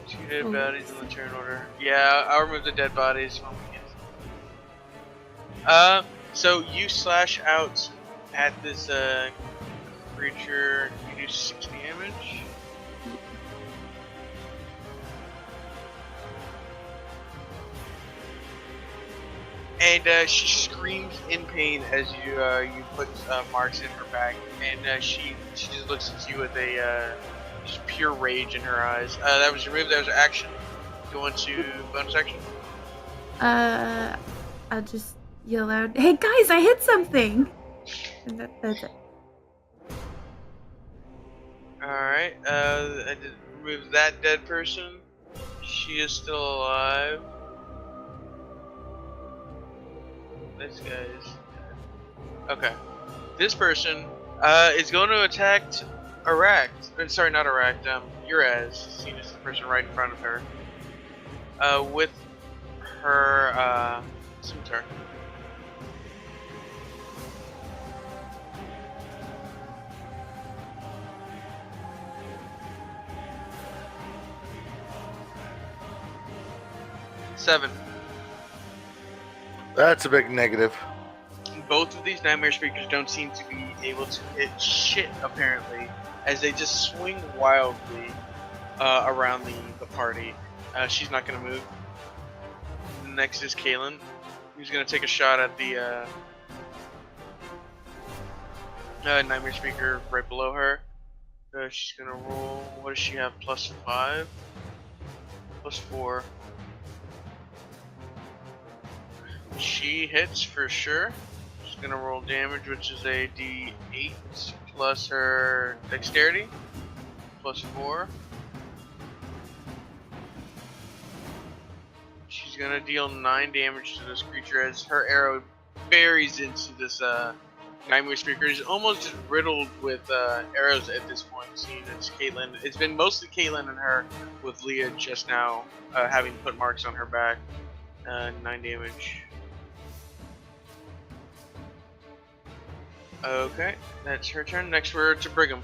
Speaker 3: Two dead
Speaker 7: Oh.
Speaker 3: bodies in the turn order. Yeah, I'll remove the dead bodies when we get. So you slash out at this creature. You do 6 damage. And she screams in pain as you put marks in her back, and she just looks at you with a just pure rage in her eyes. That was your move. That was your action. You want to bonus action?
Speaker 7: I'll just yell out, "Hey guys, I hit something!" And that's it.
Speaker 3: All right. I did remove that dead person. She is still alive. This guy is dead. Okay. This person is going to attack sorry, not Aract. Uraz, seen as the person right in front of her. With her scimitar. Seven.
Speaker 5: That's a big negative.
Speaker 3: Both of these nightmare speakers don't seem to be able to hit shit, apparently, as they just swing wildly around the party. She's not going to move. Next is Kaylin, who's going to take a shot at the nightmare speaker right below her. She's going to roll, what does she have, +5? +4. She hits for sure. She's gonna roll damage, which is a D8 plus her dexterity, +4. She's gonna deal 9 damage to this creature as her arrow buries into this nightmare speaker. Is almost just riddled with arrows at this point. Seeing it's Caitlyn, it's been mostly Caitlyn and her, with Leah just now having put marks on her back. 9 damage. Okay, that's her turn. Next, we're to Brigham.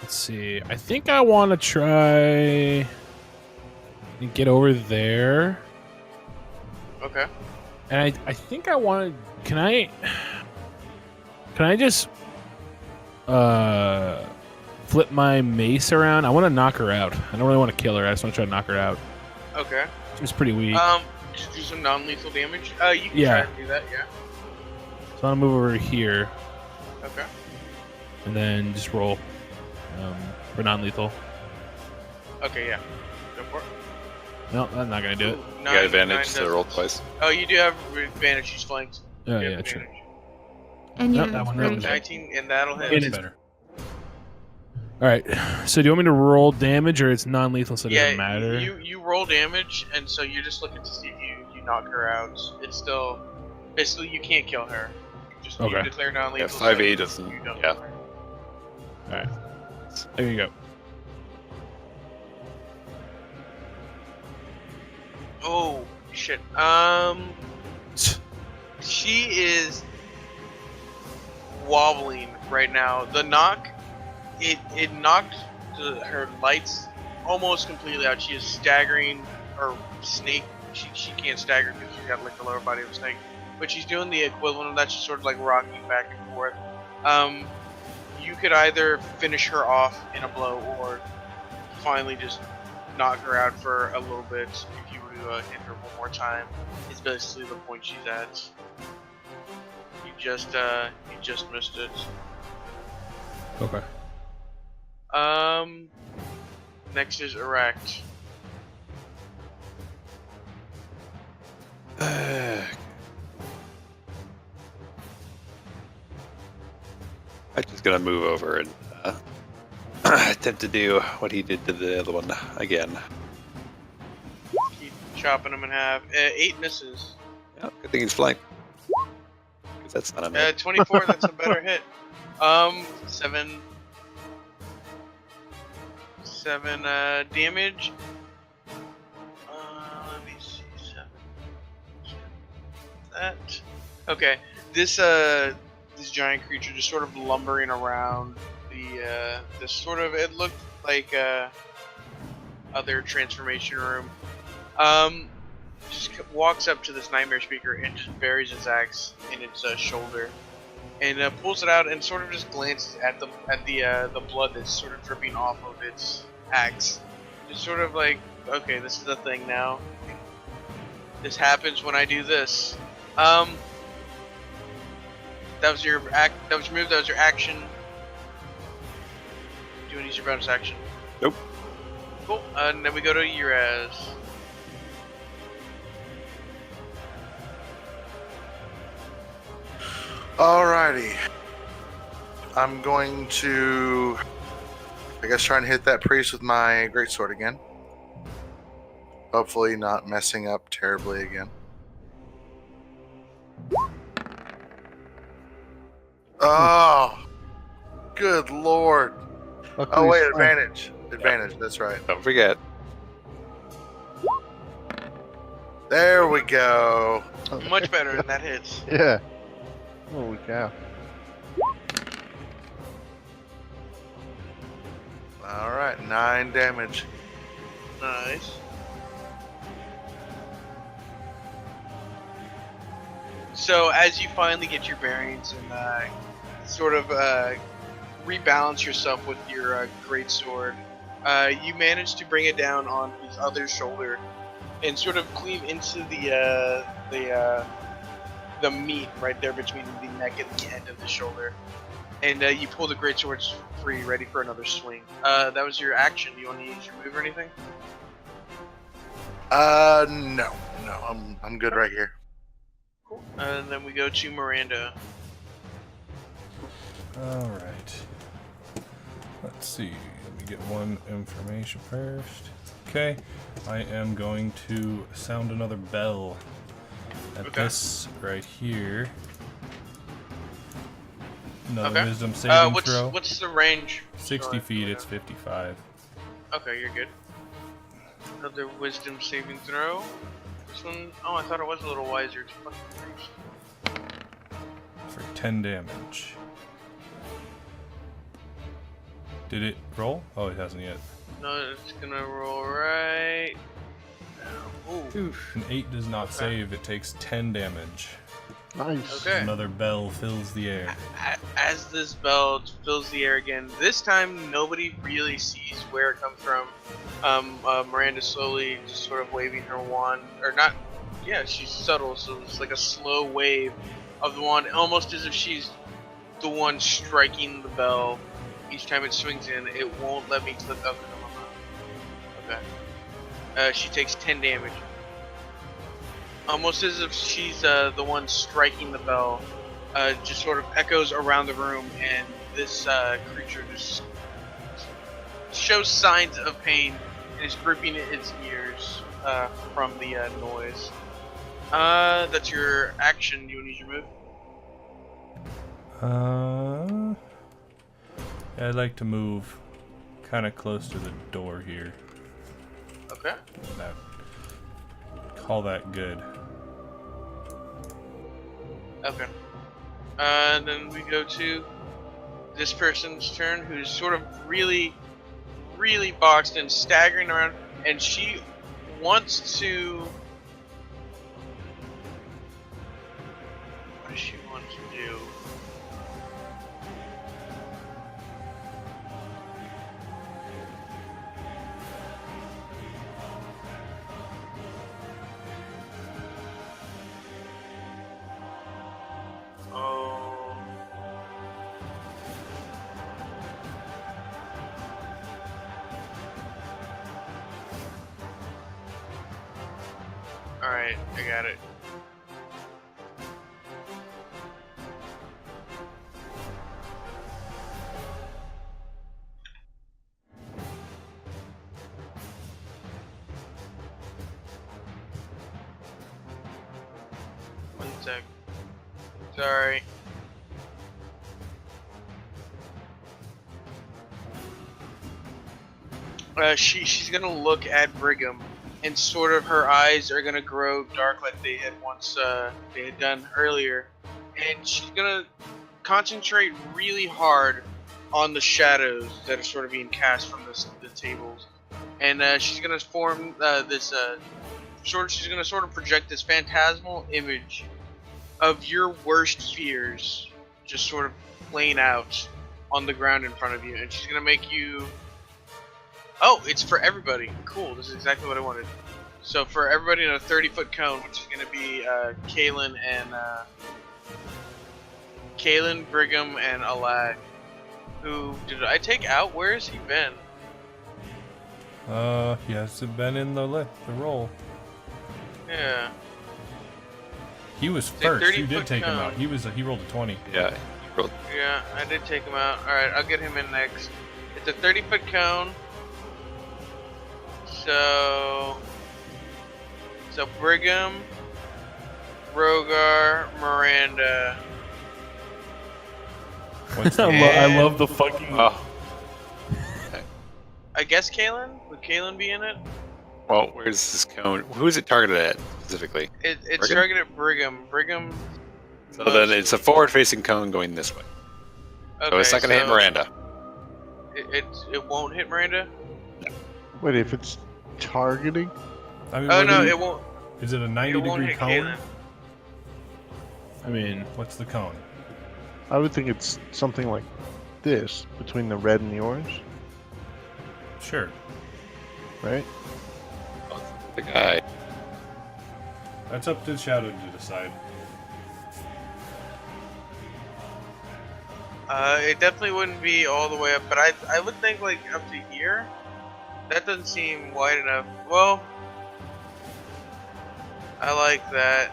Speaker 1: Let's see. I think I want to try and get over there.
Speaker 3: Okay.
Speaker 1: And I think I want to. Can I just flip my mace around? I want to knock her out. I don't really want to kill her. I just want to try to knock her out.
Speaker 3: Okay.
Speaker 1: She's pretty weak.
Speaker 3: Just do some non-lethal damage. You can
Speaker 1: Yeah.
Speaker 3: try to do that. Yeah.
Speaker 1: So I'm gonna move over here
Speaker 3: Okay.
Speaker 1: and then just roll. for non-lethal.
Speaker 3: Okay, yeah. Go for it.
Speaker 1: No, I'm not gonna do it.
Speaker 3: Ooh,
Speaker 2: You
Speaker 3: nine-
Speaker 2: got advantage,
Speaker 3: nine
Speaker 2: so roll
Speaker 3: doesn't-
Speaker 2: twice.
Speaker 3: Oh, you do have advantage. She's flanked.
Speaker 1: Oh
Speaker 3: You
Speaker 1: yeah,
Speaker 3: have
Speaker 1: true.
Speaker 3: advantage.
Speaker 7: And you
Speaker 1: Nope,
Speaker 7: have
Speaker 1: that one
Speaker 7: inspiration.
Speaker 1: doesn't.
Speaker 3: 19, and that'll hit.
Speaker 1: And
Speaker 6: That's
Speaker 1: it's-
Speaker 6: better.
Speaker 1: All right. So do you want me to roll damage, or it's non-lethal, so it doesn't matter?
Speaker 3: You roll damage, and so you're just looking to see if you knock her out. It's still basically you can't kill her. Just you
Speaker 1: Okay.
Speaker 3: declare non-lethal.
Speaker 2: Yeah,
Speaker 3: so
Speaker 2: 5e doesn't.
Speaker 3: you don't
Speaker 2: Yeah.
Speaker 3: kill her.
Speaker 1: All right. There you go.
Speaker 3: Oh shit. She is wobbling right now. The knock, it knocked her lights almost completely out. She is staggering, or snake. She can't stagger because she's got like the lower body of a snake. But she's doing the equivalent of that. She's sort of like rocking back and forth. You could either finish her off in a blow, or finally just knock her out for a little bit. If you were to hit her one more time, is basically the point she's at. You just missed it.
Speaker 1: Okay.
Speaker 3: Next is erect.
Speaker 2: I'm just gonna move over and attempt to do what he did to the other one again.
Speaker 3: Keep chopping them in half. 8 misses.
Speaker 2: Yeah, good thing he's flanked. 'Cause that's not a miss.
Speaker 3: 24. That's a better hit. 7 damage. Let me see. 7. That. Okay. This giant creature just sort of lumbering around this sort of, it looked like other transformation room. Just walks up to this nightmare speaker and just buries his axe in its shoulder, and pulls it out and sort of just glances at the blood that's sort of dripping off of its axe. Just sort of like, okay, this is the thing now. This happens when I do this. That was your act. That was your move. That was your action. Do you want to use your bonus action?
Speaker 2: Nope.
Speaker 3: Cool. And then we go to Uraz.
Speaker 5: Alrighty. I'm going to, I guess, try and hit that priest with my greatsword again. Hopefully not messing up terribly again. Oh, good lord. Oh wait, advantage. Advantage, that's right.
Speaker 2: Don't forget.
Speaker 5: There we go.
Speaker 3: Much better than that hits.
Speaker 4: Yeah. Holy cow.
Speaker 5: Alright, 9 damage.
Speaker 3: Nice. So as you finally get your bearings and sort of rebalance yourself with your great sword, you manage to bring it down on his other shoulder and sort of cleave into the meat right there between the neck and the end of the shoulder. And you pull the great sword free, ready for another swing. That was your action. Do you want to use your move or anything?
Speaker 5: No, I'm good right here.
Speaker 3: Cool. And then we go to Miranda.
Speaker 6: Alright. Let's see. Let me get one information first. Okay. I am going to sound another bell at
Speaker 3: Okay.
Speaker 6: this right here. Another
Speaker 3: Okay.
Speaker 6: wisdom saving throw.
Speaker 3: What's the range?
Speaker 6: 60 feet, it's 55.
Speaker 3: Okay, you're good. Another wisdom saving throw. This one, oh, I thought it was a little wiser. It's fucking
Speaker 6: For 10 damage. Did it roll? Oh, it hasn't yet.
Speaker 3: no, it's gonna roll right. Ooh.
Speaker 6: An 8 does not
Speaker 3: Okay.
Speaker 6: save, it takes 10 damage.
Speaker 4: Nice.
Speaker 3: Okay.
Speaker 6: Another bell fills the air.
Speaker 3: As this bell fills the air again, this time nobody really sees where it comes from. Miranda slowly just sort of waving her wand, or not. Yeah, she's subtle, so it's like a slow wave of the wand, almost as if she's the one striking the bell each time it swings in, it won't let me click up and okay. She takes 10 damage. Almost as if she's the one striking the bell. Just sort of echoes around the room, and this creature just shows signs of pain and is gripping its ears from the noise. That's your action. You want to use your move?
Speaker 6: I'd like to move kind of close to the door here.
Speaker 3: Okay.
Speaker 6: Call that good.
Speaker 3: Okay. And then we go to this person's turn, who's sort of really boxed and staggering around, and she wants to... What does she want to do? Oh. Alright, I got it. One sec. Sorry. She's gonna look at Brigham, and sort of her eyes are gonna grow dark like they had once they had done earlier, and she's gonna concentrate really hard on the shadows that are sort of being cast from the tables, and she's gonna form she's gonna sort of project this phantasmal image of your worst fears just sort of playing out on the ground in front of you, and she's gonna make you... Oh, it's for everybody. Cool, this is exactly what I wanted. So for everybody in a 30-foot cone, which is gonna be Kalen, Brigham, and Alag. Who did I take out? Where has he been?
Speaker 6: He hasn't been in the roll.
Speaker 3: Yeah.
Speaker 6: He was
Speaker 3: It's a
Speaker 6: first. You
Speaker 3: 30-foot
Speaker 6: did take him
Speaker 3: cone.
Speaker 6: out. He rolled a 20.
Speaker 2: Yeah, he rolled.
Speaker 3: Yeah, I did take him out. Alright, I'll get him in next. It's a 30-foot cone. So Brigham, Rogar, Miranda.
Speaker 6: What's
Speaker 1: I love the fucking.
Speaker 2: Oh,
Speaker 3: I guess Kalen? Would Kalen be in it?
Speaker 2: well, where's this cone? Who is it targeted at specifically?
Speaker 3: It's
Speaker 2: Brigham?
Speaker 3: targeted at Brigham. Brigham.
Speaker 2: So then it's a forward-facing cone going this way.
Speaker 3: Okay,
Speaker 2: So it's not going to hit Miranda.
Speaker 3: It won't hit Miranda?
Speaker 4: Wait, if it's targeting?
Speaker 6: I mean,
Speaker 3: Oh
Speaker 6: what
Speaker 3: no,
Speaker 6: do you-
Speaker 3: it won't.
Speaker 6: Is it a
Speaker 3: It
Speaker 6: 90
Speaker 3: won't
Speaker 6: degree
Speaker 3: hit
Speaker 6: cone?
Speaker 3: Kalen.
Speaker 1: I mean,
Speaker 6: What's the cone?
Speaker 4: I would think it's something like this, between the red and the orange,
Speaker 6: Sure.
Speaker 4: right?
Speaker 2: The guy.
Speaker 6: That's up to Shadow to decide.
Speaker 3: It definitely wouldn't be all the way up, but I would think like up to here. That doesn't seem wide enough. Well, I like that.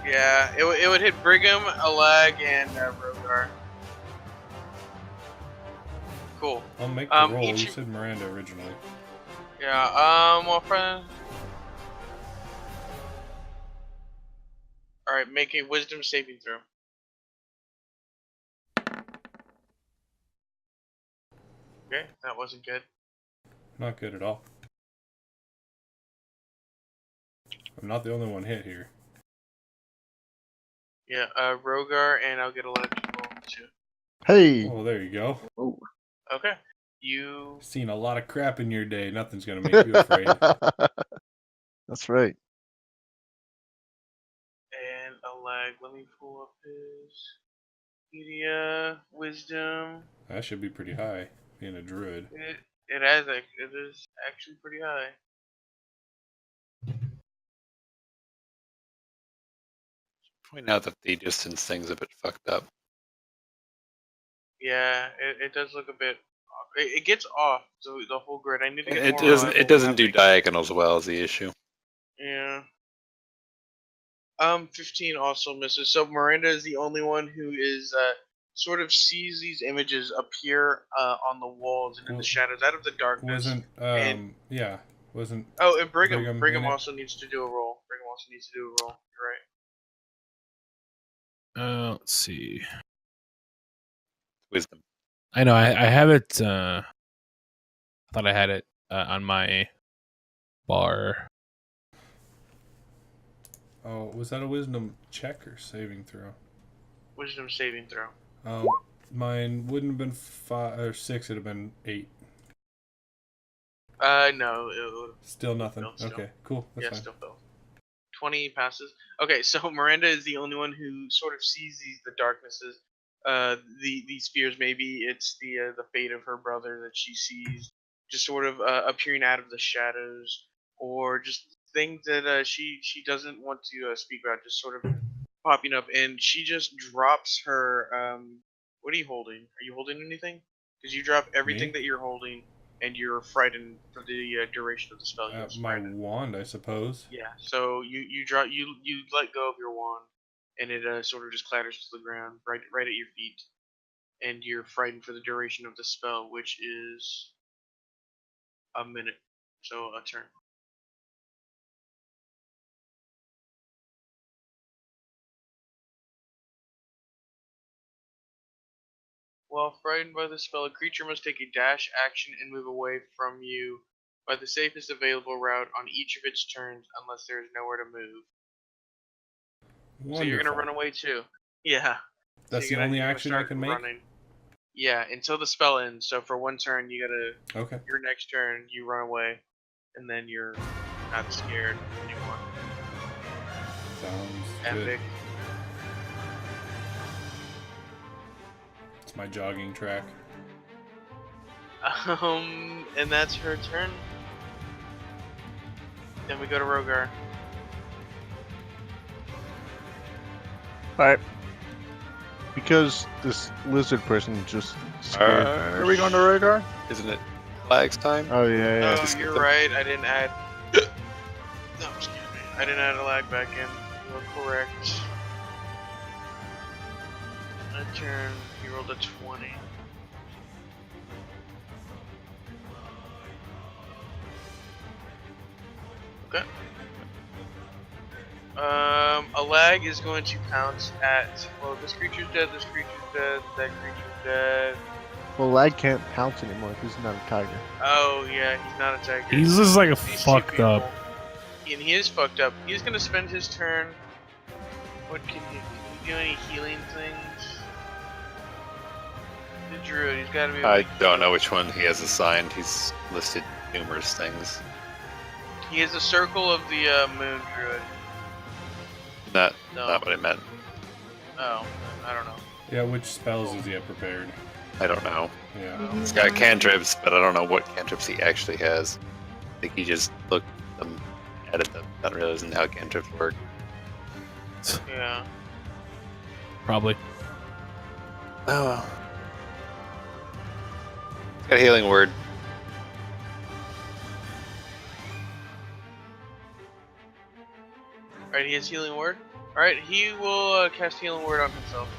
Speaker 3: Yeah, it would hit Brigham, Alag, and Rogar. Cool.
Speaker 6: I'll make the roll.
Speaker 3: each-
Speaker 6: You said Miranda originally.
Speaker 3: Yeah. Well, friend. All right, make a Wisdom saving throw. Okay, that wasn't good.
Speaker 6: Not good at all. I'm not the only one hit here.
Speaker 3: Yeah, Rogar, and I'll get a electrical too.
Speaker 4: Hey!
Speaker 6: Oh, there you go.
Speaker 3: Okay, you.
Speaker 6: Seen a lot of crap in your day. Nothing's gonna make you afraid.
Speaker 4: That's right.
Speaker 3: And a lag. Let me pull up his media wisdom.
Speaker 6: That should be pretty high, being a druid.
Speaker 3: It is actually pretty high.
Speaker 2: Point out that the distance thing's a bit fucked up.
Speaker 3: Yeah, it does look a bit It gets off the whole grid. I need to get
Speaker 2: It
Speaker 3: more
Speaker 2: doesn't.
Speaker 3: reliable
Speaker 2: It doesn't do
Speaker 3: mapping.
Speaker 2: diagonals well. Is the issue?
Speaker 3: Yeah. 15 also misses. So Miranda is the only one who is sort of sees these images appear on the walls and in the
Speaker 6: Well,
Speaker 3: shadows out of the darkness.
Speaker 6: Wasn't
Speaker 3: and
Speaker 6: wasn't
Speaker 3: oh, and
Speaker 6: Brigham
Speaker 3: Brigham
Speaker 6: in it?
Speaker 3: also needs to do a roll. Brigham also needs to do a roll. You're right.
Speaker 1: Let's see.
Speaker 2: Wisdom.
Speaker 1: I know I have it. I thought I had it on my bar.
Speaker 6: Oh, was that a wisdom check or saving throw?
Speaker 3: Wisdom saving throw.
Speaker 6: Oh, mine wouldn't have been 5 or 6. It'd have been 8.
Speaker 3: No, it would.
Speaker 6: Still nothing.
Speaker 3: Failed still.
Speaker 6: Okay, cool. That's
Speaker 3: Yeah,
Speaker 6: fine.
Speaker 3: still failed. 20 passes. Okay, so Miranda is the only one who sort of sees the darknesses. These fears. Maybe it's the fate of her brother that she sees, just sort of appearing out of the shadows, or just things that she doesn't want to speak about, just sort of popping up, and she just drops her. What are you holding? Are you holding anything? Because you drop everything
Speaker 6: Me?
Speaker 3: that you're holding, and you're frightened for the duration of the spell. You're
Speaker 6: My
Speaker 3: frightened.
Speaker 6: wand, I suppose.
Speaker 3: Yeah. So you drop you let go of your wand, and it sort of just clatters to the ground right at your feet, and you're frightened for the duration of the spell, which is a minute. So a turn. While frightened by the spell, a creature must take a dash action and move away from you by the safest available route on each of its turns, unless there is nowhere to move.
Speaker 6: Wonderful.
Speaker 3: So you're gonna run away too. Yeah.
Speaker 6: That's
Speaker 3: So
Speaker 6: the
Speaker 3: you're
Speaker 6: only
Speaker 3: gonna
Speaker 6: action I
Speaker 3: start
Speaker 6: can make?
Speaker 3: running. Yeah, until the spell ends. So for one turn, you gotta.
Speaker 6: Okay.
Speaker 3: Your next turn, you run away, and then you're not scared anymore.
Speaker 6: Sounds
Speaker 3: Epic.
Speaker 6: good. It's my jogging track.
Speaker 3: And that's her turn. Then we go to Rogar.
Speaker 4: Alright. Because this lizard person just scared.
Speaker 5: Are we going to Rogar?
Speaker 2: Isn't it Flag's time?
Speaker 4: Oh, yeah,
Speaker 3: Oh, you're right. I didn't add. No, excuse me. I didn't add a lag back in. You are correct. My turn. You rolled a 20. Okay. A lag is going to pounce at. Well, this creature's dead. This creature's dead. That creature's dead.
Speaker 4: Well, Lag can't pounce anymore because he's not a tiger.
Speaker 3: Oh yeah, he's not a tiger.
Speaker 1: He's just like a
Speaker 3: These two
Speaker 1: fucked up.
Speaker 3: people. And he is fucked up. He's gonna spend his turn. What can he do? Any healing things? The druid. He's got to be.
Speaker 2: I don't know which one he has assigned. He's listed numerous things.
Speaker 3: He has a circle of the moon druid.
Speaker 2: Not
Speaker 3: No.
Speaker 2: not what I meant.
Speaker 3: Oh, I don't know.
Speaker 6: Yeah, which spells does he have prepared?
Speaker 2: I don't know.
Speaker 6: Yeah.
Speaker 2: He's got cantrips, but I don't know what cantrips he actually has. I think he just looked at them, added them, not realizing how cantrips work.
Speaker 3: Yeah.
Speaker 1: Probably.
Speaker 2: Oh well. He's got a healing word.
Speaker 3: Alright, he has healing word. Alright, he will cast healing word on himself,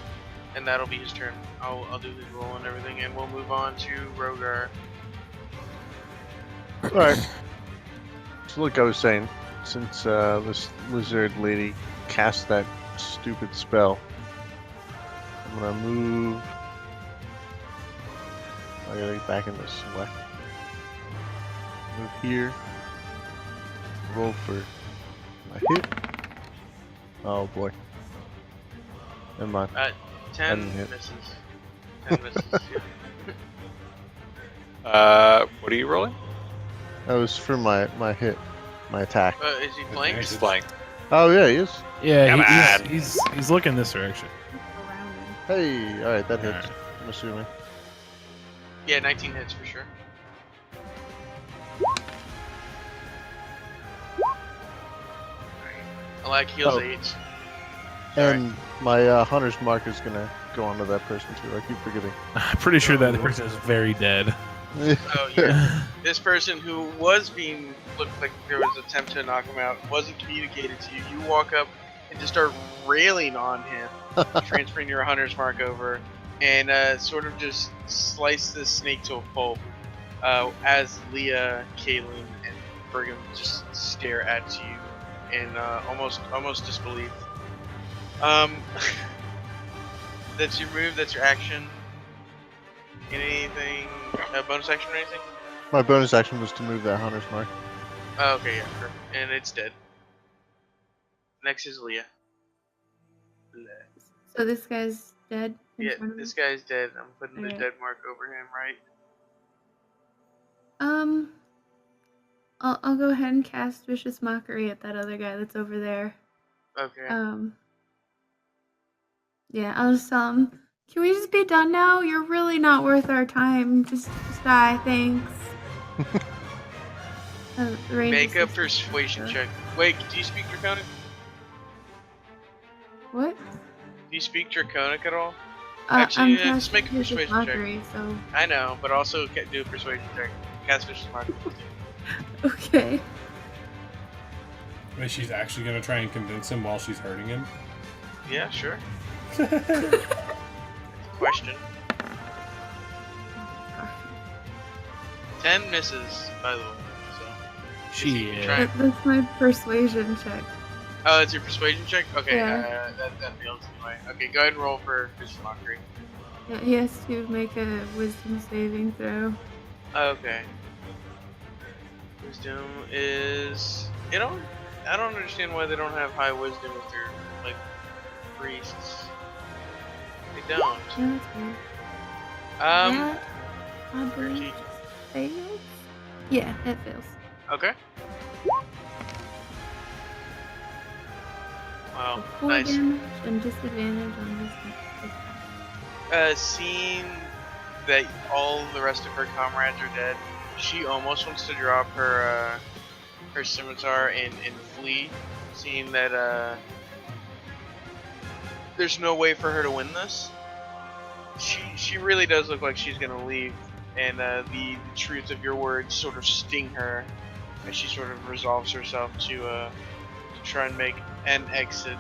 Speaker 3: and that'll be his turn. I'll do his roll and everything, and we'll move on to Rogar.
Speaker 4: Alright. So, like I was saying, since this lizard lady cast that stupid spell, I'm gonna move. I gotta get back in the select. Move here. Roll for my hit. Oh boy. Never mind.
Speaker 3: 10
Speaker 4: Didn't hit.
Speaker 3: misses. 10 misses, yeah.
Speaker 2: What are you rolling?
Speaker 4: That was for my hit, my attack.
Speaker 3: Is he flanked?
Speaker 2: He's flanked.
Speaker 4: Oh yeah, he is.
Speaker 1: Yeah,
Speaker 2: Come on.
Speaker 1: he's looking this direction.
Speaker 7: Around him.
Speaker 4: Hey, alright, that hits.
Speaker 1: Alright.
Speaker 4: I'm assuming.
Speaker 3: Yeah, 19 hits for sure. I like heals
Speaker 4: Oh.
Speaker 3: 8.
Speaker 4: And my hunter's mark is gonna go onto that person too. I keep forgetting.
Speaker 1: I'm pretty sure that person is very dead.
Speaker 3: Oh yeah. This person who was being looked like there was an attempt to knock him out wasn't communicated to you. You walk up and just start railing on him, transferring your hunter's mark over, and sort of just slice this snake to a pulp. As Leah, Kaylin, and Brigham just stare at you in almost disbelief. That's your move. That's your action. Anything? Bonus action or anything?
Speaker 4: My bonus action was to move that hunter's mark.
Speaker 3: Oh, okay, yeah, sure. And it's dead. Next is Leah.
Speaker 7: So this guy's dead in
Speaker 3: Yeah,
Speaker 7: front of me?
Speaker 3: this guy's dead. I'm putting the
Speaker 7: Alright.
Speaker 3: dead mark over him, right?
Speaker 7: I'll go ahead and cast Vicious Mockery at that other guy that's over there.
Speaker 3: Okay.
Speaker 7: Yeah, I'll just tell him, can we just be done now? You're really not worth our time. Just die, thanks.
Speaker 3: Make a persuasion check. Wait, do you speak Draconic?
Speaker 7: What?
Speaker 3: Do you speak Draconic at all?
Speaker 7: I'm
Speaker 3: Actually, just
Speaker 7: casting
Speaker 3: make a
Speaker 7: Vicious
Speaker 3: persuasion check.
Speaker 7: Mockery, so
Speaker 3: I know, but also do a persuasion check. Cast Vicious Mockery.
Speaker 7: okay.
Speaker 6: Wait, she's actually gonna try and convince him while she's hurting him?
Speaker 3: Yeah, sure. Question. 10 misses, by the way. So.
Speaker 1: Shit.
Speaker 3: Try.
Speaker 7: That's my persuasion check.
Speaker 3: Oh, it's your persuasion check? Okay,
Speaker 7: Yeah.
Speaker 3: that fails anyway. Okay, go ahead and roll for Vicious Mockery.
Speaker 7: Yeah, he has to make a wisdom saving throw.
Speaker 3: Okay. Wisdom is... I don't understand why they don't have high wisdom if they're, like, priests. They don't.
Speaker 7: Yeah, that's weird. That, I believe, fails? Yeah, it fails.
Speaker 3: Okay. Wow,
Speaker 7: 4
Speaker 3: nice.
Speaker 7: damage and disadvantage on wisdom.
Speaker 3: Seeing that all the rest of her comrades are dead, she almost wants to drop her her scimitar and flee, seeing that there's no way for her to win this. She really does look like she's gonna leave, and the truth of your words sort of sting her as she sort of resolves herself to try and make an exit.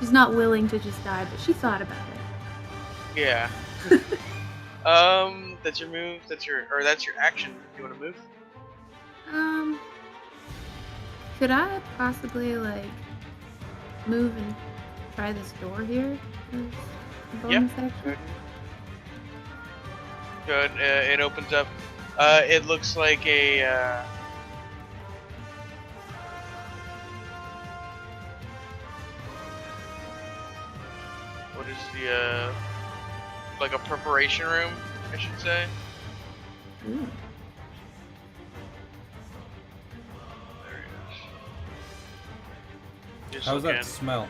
Speaker 7: She's not willing to just die, but she thought about it.
Speaker 3: Yeah. That's your move. That's your action. You want to move?
Speaker 7: Could I possibly like move and try this door here?
Speaker 3: Yep. Good. It opens up. It looks like a. What is the like a preparation room, I should say.
Speaker 7: Ooh.
Speaker 3: There it is. Just
Speaker 6: How's
Speaker 3: look
Speaker 6: that
Speaker 3: in.
Speaker 6: smell?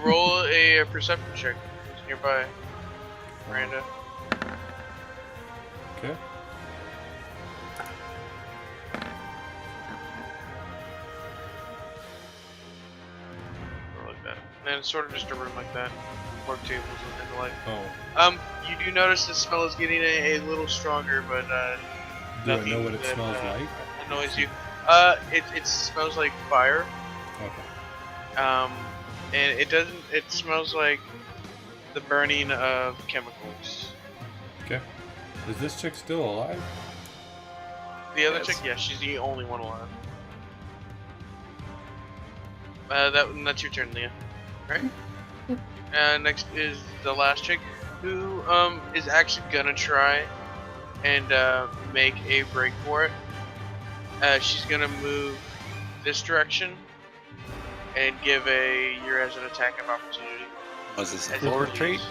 Speaker 3: Roll a perception check. It's nearby, Miranda.
Speaker 6: Okay.
Speaker 3: Or like that. And it's sort of just a room like that. Work tables and the like.
Speaker 6: Oh.
Speaker 3: You do notice the smell is getting a little stronger, but
Speaker 6: Do I
Speaker 3: nothing
Speaker 6: know what it
Speaker 3: that,
Speaker 6: smells like?
Speaker 3: annoys you. It smells like fire.
Speaker 6: Okay.
Speaker 3: And it doesn't. It smells like the burning of chemicals.
Speaker 6: Okay. Is this chick still alive?
Speaker 3: The other
Speaker 2: Yes.
Speaker 3: chick, yeah, she's the only one alive. That's your turn, Leah. Right? Next is the last chick, who is actually gonna try and make a break for it. She's gonna move this direction and give your as an attack of opportunity.
Speaker 2: Was this a
Speaker 3: As
Speaker 2: full
Speaker 3: you
Speaker 2: retreat?
Speaker 3: please.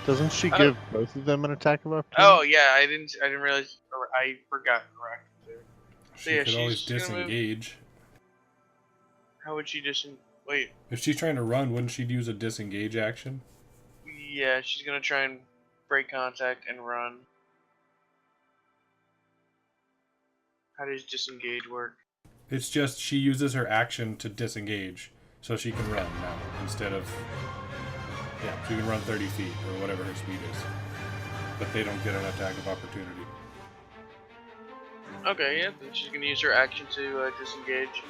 Speaker 4: Doesn't she
Speaker 3: Uh,
Speaker 4: give both of them an attack of opportunity?
Speaker 3: Oh yeah, I didn't realize, or I forgot. Correct.
Speaker 6: She
Speaker 3: yeah,
Speaker 6: could always
Speaker 3: she's gonna move.
Speaker 6: disengage.
Speaker 3: How would she wait?
Speaker 6: If she's trying to run, wouldn't she use a disengage action?
Speaker 3: Yeah, she's gonna try and break contact and run. How does disengage work?
Speaker 6: It's just she uses her action to disengage, so she can run now instead of. Yeah, she can run 30 feet or whatever her speed is. But they don't get an attack of opportunity.
Speaker 3: Okay, yeah, then she's gonna use her action to disengage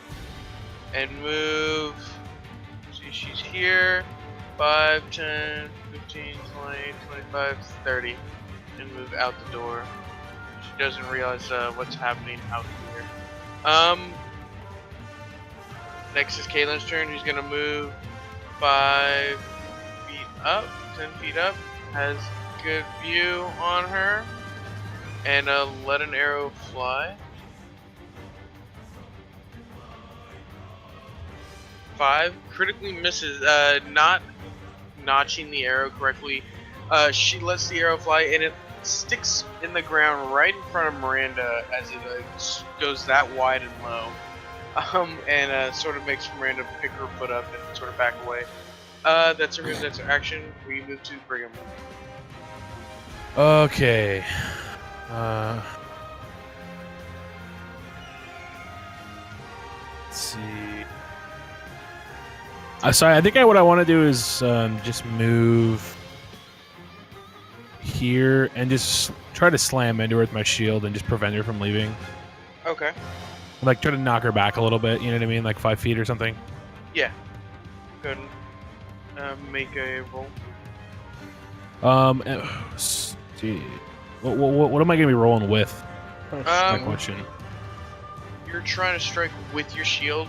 Speaker 3: and move. See, she's here. 5, 10, 15, 20, 25, 30, and move out the door. She doesn't realize what's happening out here. Next is Caitlin's turn. Who's gonna move 5 feet up, 10 feet up. Has good view on her, and let an arrow fly. 5 critically misses, not notching the arrow correctly. She lets the arrow fly, and it sticks in the ground right in front of Miranda as it goes that wide and low. And sort of makes Miranda pick her foot up and sort of back away. That's her move, that's her action. We move to Brigham.
Speaker 1: Okay. Let's see. Sorry, I think what I want to do is just move here and just try to slam into her with my shield and just prevent her from leaving.
Speaker 3: Okay.
Speaker 1: Like, try to knock her back a little bit, you know what I mean? Like 5 feet or something.
Speaker 3: Yeah. Go ahead and make a roll.
Speaker 1: See. What am I going to be rolling with? That's my question.
Speaker 3: You're trying to strike with your shield.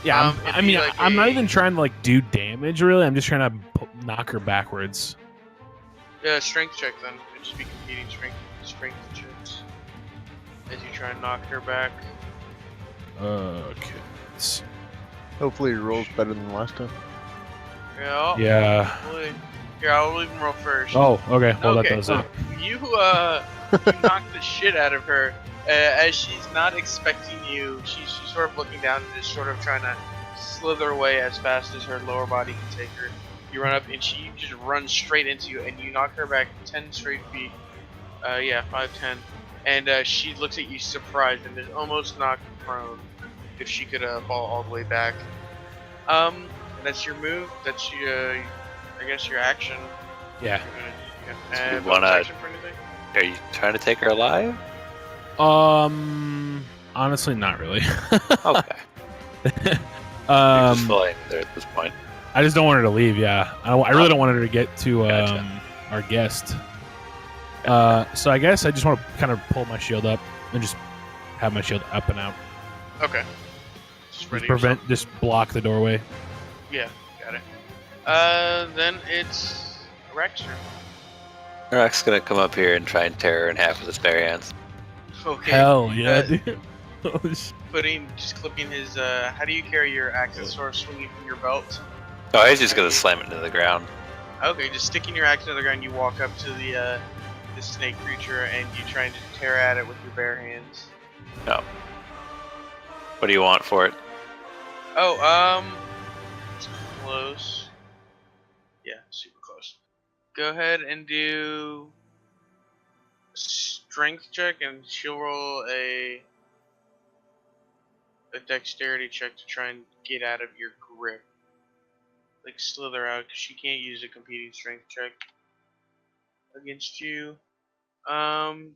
Speaker 1: Yeah,
Speaker 3: it'd
Speaker 1: I
Speaker 3: be
Speaker 1: mean,
Speaker 3: like
Speaker 1: I'm not
Speaker 3: a-
Speaker 1: even trying to, like, do damage, really. I'm just trying to knock her backwards.
Speaker 3: Strength check then. It'd just be competing strength checks as you try and knock her back.
Speaker 1: Okay. Let's see.
Speaker 4: Hopefully, your roll's better than last time.
Speaker 3: Yeah.
Speaker 1: Yeah.
Speaker 3: Hopefully. Here, I'll leave him roll first.
Speaker 1: Oh, okay. Well,
Speaker 3: okay.
Speaker 1: that does it.
Speaker 3: You knock the shit out of her. As she's not expecting you, she's sort of looking down and just sort of trying to slither away as fast as her lower body can take her. You run up and she just runs straight into you, and you knock her back 10 straight feet. 5, 10. And she looks at you surprised and is almost knocked prone. If she could fall all the way back. And that's your move. That's your, I guess, your action.
Speaker 1: Yeah.
Speaker 3: And
Speaker 2: wanna-
Speaker 3: bonus action for anything?
Speaker 2: Are you trying to take her alive?
Speaker 1: Honestly, not really.
Speaker 2: Okay. You're just
Speaker 1: um,
Speaker 2: flying there at this point.
Speaker 1: I just don't want her to leave. Yeah, I really don't want her to get to
Speaker 2: Gotcha.
Speaker 1: our guest. So I guess I just want to kind of pull my shield up and just have my shield up and out.
Speaker 3: Okay. Just ready
Speaker 1: Just block the doorway.
Speaker 3: Yeah, got it. Then it's Rexter.
Speaker 2: Rock's gonna come up here and try and tear her in half with his bare hands.
Speaker 3: Okay.
Speaker 1: Hell yeah,
Speaker 3: Uh,
Speaker 1: dude. Holy shit.
Speaker 3: Just clipping his, how do you carry your axe? It's sort of swinging from your belt?
Speaker 2: Oh, he's just gonna slam it into the ground.
Speaker 3: Okay, just sticking your axe into the ground, you walk up to the snake creature and you try and just tear at it with your bare hands.
Speaker 2: No. What do you want for it?
Speaker 3: Oh, it's close. Yeah, super close. Go ahead and do strength check, and she'll roll a dexterity check to try and get out of your grip. Like slither out, because she can't use a competing strength check against you.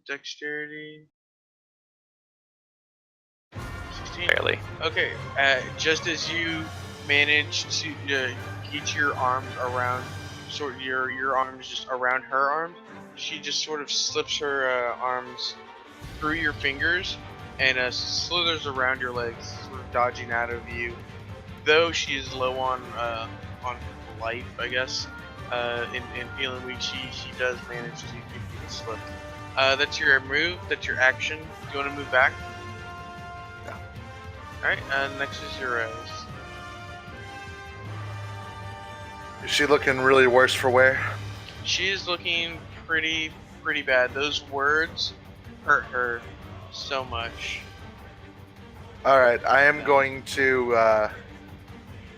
Speaker 3: Dexterity. 16.
Speaker 2: Barely.
Speaker 3: Okay, just as you manage to get your arms around, your arms just around her arms, she just sort of slips her arms through your fingers and slithers around your legs, sort of dodging out of you. Though she is low on life, I guess, and feeling weak, she does manage to give you the slip. That's your move. That's your action. Do you want to move back?
Speaker 2: No.
Speaker 3: Alright, next is your Rose.
Speaker 5: Is she looking really worse for wear?
Speaker 3: She is looking pretty bad. Those words hurt her so much.
Speaker 5: All right, I am going to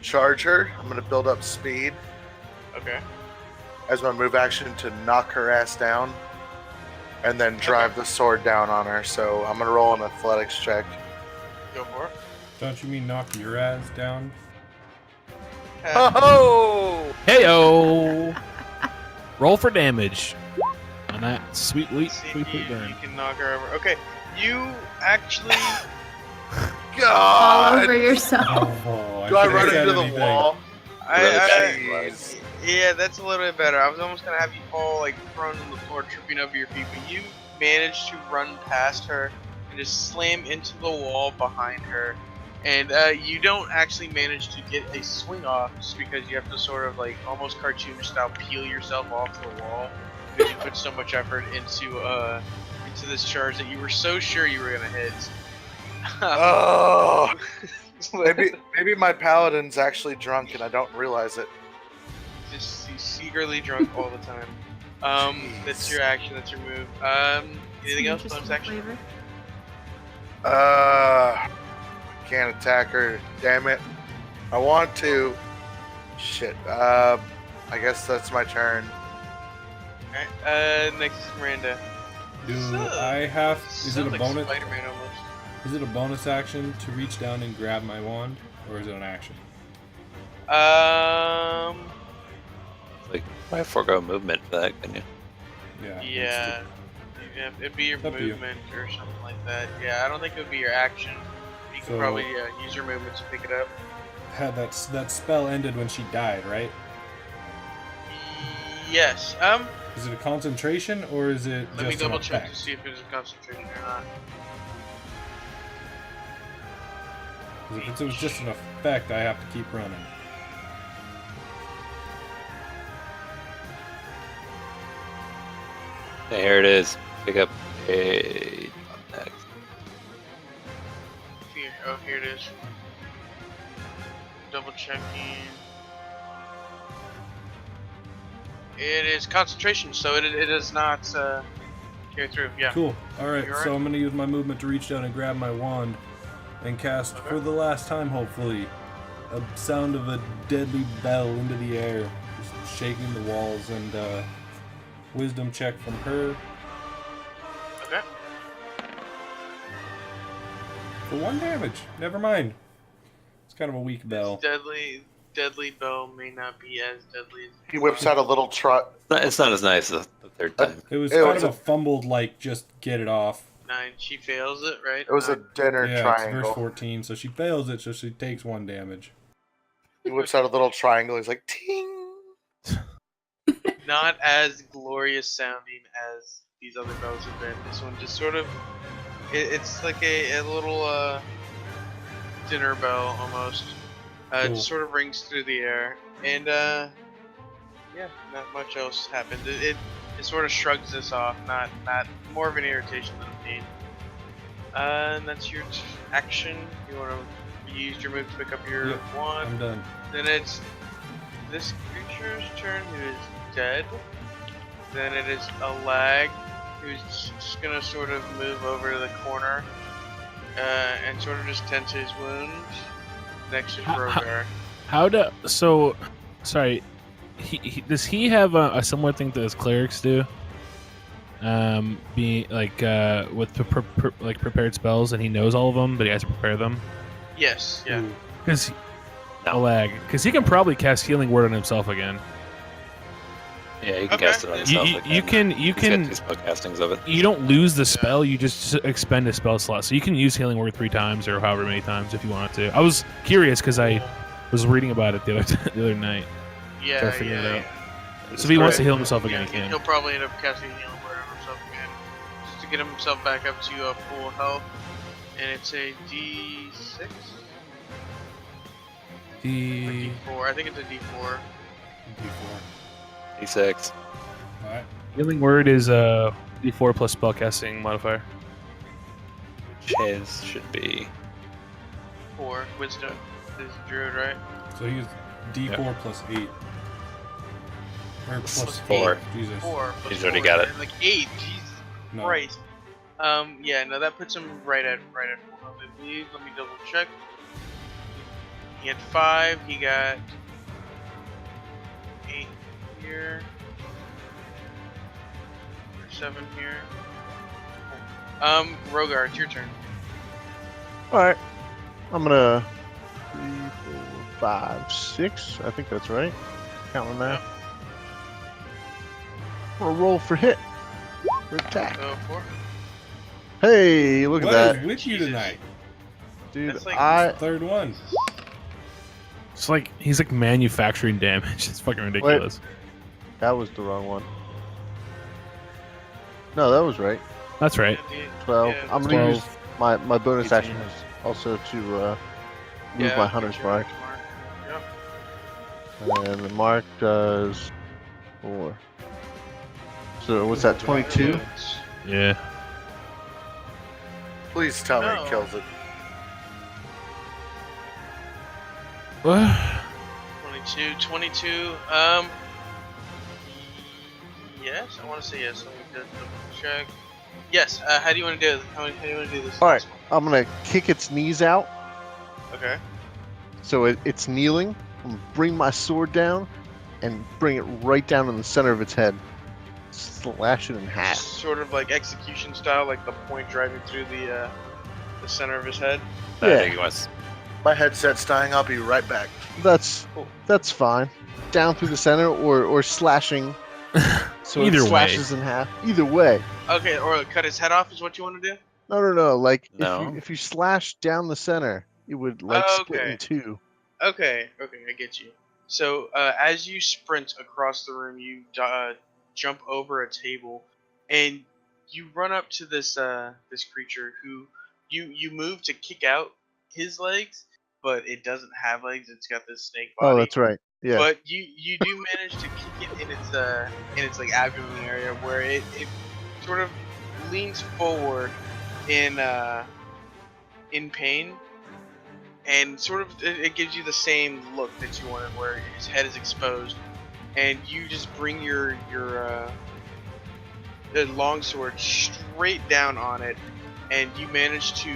Speaker 5: charge her. I'm going to build up speed
Speaker 3: Okay.
Speaker 5: as my move action to knock her ass down, and then drive the sword down on her. So I'm going to roll an athletics check.
Speaker 3: Go for it.
Speaker 6: Don't you mean knock your ass down?
Speaker 5: Oh!
Speaker 1: Heyo. Roll for damage on that sweet
Speaker 3: See
Speaker 1: sweet
Speaker 3: if you
Speaker 1: burn.
Speaker 3: can knock her over. Okay, you actually.
Speaker 7: All
Speaker 5: God!
Speaker 7: over yourself.
Speaker 6: Oh,
Speaker 5: Do I
Speaker 6: should've
Speaker 5: run
Speaker 6: said
Speaker 5: into the
Speaker 6: anything.
Speaker 5: wall?
Speaker 2: Really bad
Speaker 5: Jeez.
Speaker 3: Yeah, that's a little bit better. I was almost gonna have you fall like prone on the floor, tripping over your feet, but you managed to run past her and just slam into the wall behind her. And you don't actually manage to get a swing off, just because you have to sort of like almost cartoon style peel yourself off the wall because you put so much effort into this charge that you were so sure you were gonna hit.
Speaker 5: Oh, maybe my paladin's actually drunk and I don't realize it.
Speaker 3: Just he's secretly drunk all the time. That's your action. That's your move. Anything else? Bonus action.
Speaker 7: Flavor.
Speaker 5: Can't attack her. Damn it. I want to. Shit. I guess that's my turn.
Speaker 3: Alright. Next is Miranda.
Speaker 6: Do I have? Is it a
Speaker 3: Sounds like
Speaker 6: bonus?
Speaker 3: Spider-Man almost.
Speaker 6: Is it a bonus action to reach down and grab my wand, or is it an action?
Speaker 2: Like, why forego movement for that, can you?
Speaker 6: Yeah.
Speaker 3: Yeah. It'd be your
Speaker 6: Up to you.
Speaker 3: movement or something like that. Yeah, I don't think it would be your action. You can
Speaker 6: So-
Speaker 3: probably use your movement to pick it up.
Speaker 6: Had that spell ended when she died, right?
Speaker 3: Yes.
Speaker 6: Is it a concentration or is it
Speaker 3: Let me
Speaker 6: just an
Speaker 3: double check to
Speaker 6: effect?
Speaker 3: see if it's a concentration or not.
Speaker 6: 'Cause if it was just an effect, I have to keep running.
Speaker 2: Yeah, here it is. Pick up a contact.
Speaker 3: Here, oh, here it is. Double checking. It is concentration, so it does not carry through. Yeah.
Speaker 6: Cool. Alright,
Speaker 3: You
Speaker 6: so
Speaker 3: alright?
Speaker 6: I'm going to use my movement to reach down and grab my wand and cast,
Speaker 3: Okay.
Speaker 6: for the last time hopefully, a sound of a deadly bell into the air, just shaking the walls, and wisdom check from her
Speaker 3: Okay.
Speaker 6: for 1 damage. Never mind. It's kind of a weak bell.
Speaker 3: This deadly bell may not be as deadly as
Speaker 5: He whips out a little trot.
Speaker 2: It's not as nice as the third time.
Speaker 6: It was
Speaker 5: It
Speaker 6: kind
Speaker 5: was
Speaker 6: of a fumbled, like, just get it off.
Speaker 3: 9. She fails it, right?
Speaker 5: It was a dinner
Speaker 6: Yeah, it's
Speaker 5: triangle.
Speaker 6: verse 14, so she fails it, so she takes 1 damage.
Speaker 5: He whips out a little triangle. He's like, ting.
Speaker 3: Not as glorious sounding as these other bells have been. This one just sort of, it's like a little dinner bell almost. It
Speaker 6: Cool.
Speaker 3: just sort of rings through the air, and yeah, not much else happened. It sort of shrugs this off, not more of an irritation than a pain. And that's your action. You want to use your move to pick up your
Speaker 6: Yep,
Speaker 3: wand.
Speaker 6: I'm done.
Speaker 3: Then it's this creature's turn, who is dead. Then it is a lag, who's just gonna sort of move over to the corner and sort of just tend to his wounds. Next is Rogar.
Speaker 1: Sorry. Does he have a similar thing that his clerics do? Being like with prepared spells, and he knows all of them, but he has to prepare them.
Speaker 3: Yes, yeah.
Speaker 6: Ooh.
Speaker 1: Because
Speaker 2: No.
Speaker 1: because he can probably cast Healing Word on himself again.
Speaker 2: Yeah, you can
Speaker 3: Okay.
Speaker 2: cast it on yourself.
Speaker 1: You can
Speaker 2: He's got 2 spell castings of it.
Speaker 1: you don't lose the spell, you just expend a spell slot. So you can use Healing Word 3 times or however many times if you wanted to. I was curious because I was reading about it the other night.
Speaker 3: Yeah,
Speaker 1: Try to figure it
Speaker 3: yeah,
Speaker 1: out.
Speaker 3: yeah.
Speaker 1: So if he wants to
Speaker 2: Great.
Speaker 1: heal himself again, he can.
Speaker 3: He'll probably end up casting Healing Word on himself again, just to get himself back up to full health. And it's a D6? Or D4. I think it's a D4.
Speaker 6: D4.
Speaker 2: D6.
Speaker 6: Alright.
Speaker 1: Healing Word is a D4 plus spellcasting modifier.
Speaker 2: His should be.
Speaker 3: 4. Wisdom. This is Druid, right?
Speaker 6: So he's D4 plus 8. Or plus
Speaker 2: Plus 4.
Speaker 6: 8. Jesus.
Speaker 3: 4. Plus
Speaker 2: He's already
Speaker 3: 4,
Speaker 2: got it.
Speaker 3: Like 8. Jesus
Speaker 6: No.
Speaker 3: Christ. Yeah, no, that puts him right at full health, I believe. Let me double check. He had 5. He got 8 here. Or 7 here. Rogar, it's your turn.
Speaker 4: Alright. I'm gonna 3, 4, 5, 6. I think that's right. Count my math. Or roll for hit. For attack.
Speaker 3: Oh, 4.
Speaker 4: Hey, look at
Speaker 6: What
Speaker 4: that.
Speaker 6: is with you
Speaker 3: Jesus.
Speaker 6: tonight?
Speaker 4: Dude,
Speaker 3: That's like-
Speaker 4: I...
Speaker 6: Third one.
Speaker 1: It's like he's like manufacturing damage. It's fucking ridiculous.
Speaker 4: That was the wrong one. No, that was right.
Speaker 1: That's right.
Speaker 4: 12.
Speaker 3: Yeah,
Speaker 4: I'm
Speaker 1: 12.
Speaker 4: gonna use my bonus
Speaker 1: 18.
Speaker 4: action is also to move
Speaker 3: Yeah,
Speaker 4: my
Speaker 3: get
Speaker 4: hunter's
Speaker 3: your
Speaker 4: mark.
Speaker 3: Yep.
Speaker 4: And the mark does 4. So what's that, 22?
Speaker 1: Yeah.
Speaker 5: Please tell me
Speaker 3: No.
Speaker 5: it kills it.
Speaker 3: 22. Yes, I want to say yes. Let me just double check. Yes. How do you want to do it? How do you want to do this?
Speaker 4: Alright, I'm gonna kick its knees out,
Speaker 3: Okay.
Speaker 4: so it's kneeling. I'm gonna bring my sword down and bring it right down in the center of its head. Slash it in half.
Speaker 3: Sort of like execution style, like the point driving through the center of his head.
Speaker 2: I
Speaker 4: Yeah.
Speaker 2: think he wants.
Speaker 5: My headset's dying. I'll be right back.
Speaker 4: That's fine. Down through the center or slashing so
Speaker 1: Either
Speaker 4: it
Speaker 1: way.
Speaker 4: slashes in half. Either way.
Speaker 3: Okay, or cut his head off is what you want to do.
Speaker 4: No. Like
Speaker 2: No.
Speaker 4: if you slash down the center, it would like split
Speaker 3: Okay.
Speaker 4: in two.
Speaker 3: Okay, I get you. So as you sprint across the room, you jump over a table, and you run up to this this creature who you move to kick out his legs, but it doesn't have legs. It's got this snake body.
Speaker 4: Oh, that's right. Yeah.
Speaker 3: But you do manage to kick it in its like abdomen area where it sort of leans forward in pain, and sort of it gives you the same look that you wanted, where his head is exposed, and you just bring your the longsword straight down on it, and you manage to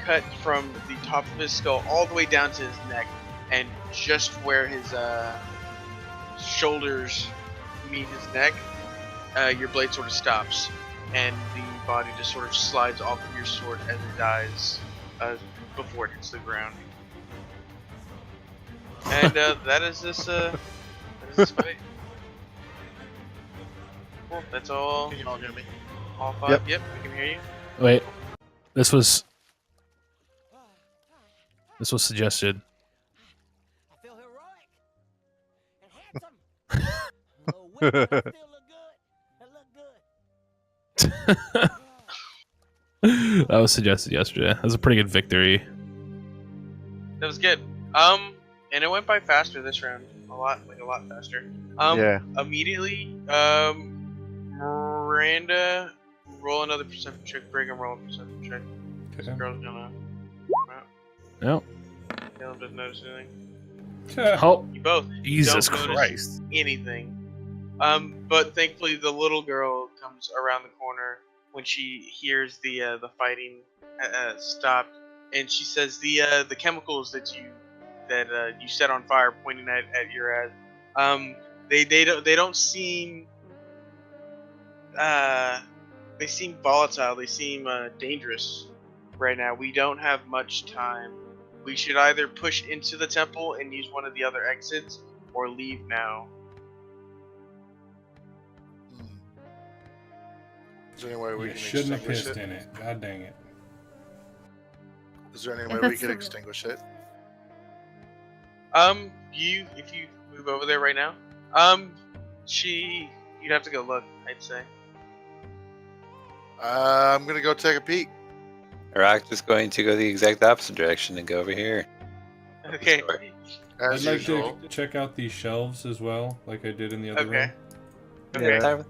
Speaker 3: cut from the top of his skull all the way down to his neck, and just where his shoulders meet his neck, your blade sort of stops, and the body just sort of slides off of your sword as it dies before it hits the ground. And that is this fight. Cool. That's all.
Speaker 5: Can you all hear me?
Speaker 3: All 5. Yep, we can hear you.
Speaker 1: Wait. This was suggested.
Speaker 8: I feel heroic and handsome. Little whip, but I still look good. I look good.
Speaker 1: That was suggested yesterday. That was a pretty good victory.
Speaker 3: That was good. And it went by faster this round. A lot faster.
Speaker 4: Yeah.
Speaker 3: Immediately, Miranda, roll another perception check. Brigham, roll a perception check. This
Speaker 6: Okay.
Speaker 3: girl's gonna.
Speaker 1: No.
Speaker 3: Caleb doesn't notice anything.
Speaker 1: Oh,
Speaker 3: You both
Speaker 1: Jesus
Speaker 3: don't notice
Speaker 1: Christ.
Speaker 3: anything. But thankfully, the little girl comes around the corner when she hears the fighting stop, and she says the chemicals that you set on fire, pointing at your ad. They don't seem they seem volatile. They seem dangerous right now. We don't have much time. We should either push into the temple and use one of the other exits, or leave now.
Speaker 5: Is there any way we
Speaker 6: You
Speaker 5: can
Speaker 6: shouldn't have
Speaker 5: extinguish
Speaker 6: pissed
Speaker 5: it?
Speaker 6: in it. God dang it.
Speaker 5: Is there any
Speaker 7: If
Speaker 5: way we
Speaker 7: that's
Speaker 5: could
Speaker 7: the-
Speaker 5: extinguish it?
Speaker 3: If you move over there right now, you'd have to go look, I'd say.
Speaker 5: I'm gonna go take a peek.
Speaker 2: Rock is going to go the exact opposite direction and go over here.
Speaker 3: Okay.
Speaker 5: As
Speaker 6: I'd like
Speaker 5: usual.
Speaker 6: to check out these shelves as well, like I did in the other
Speaker 3: Okay.
Speaker 6: room.
Speaker 3: Okay.
Speaker 4: Yeah.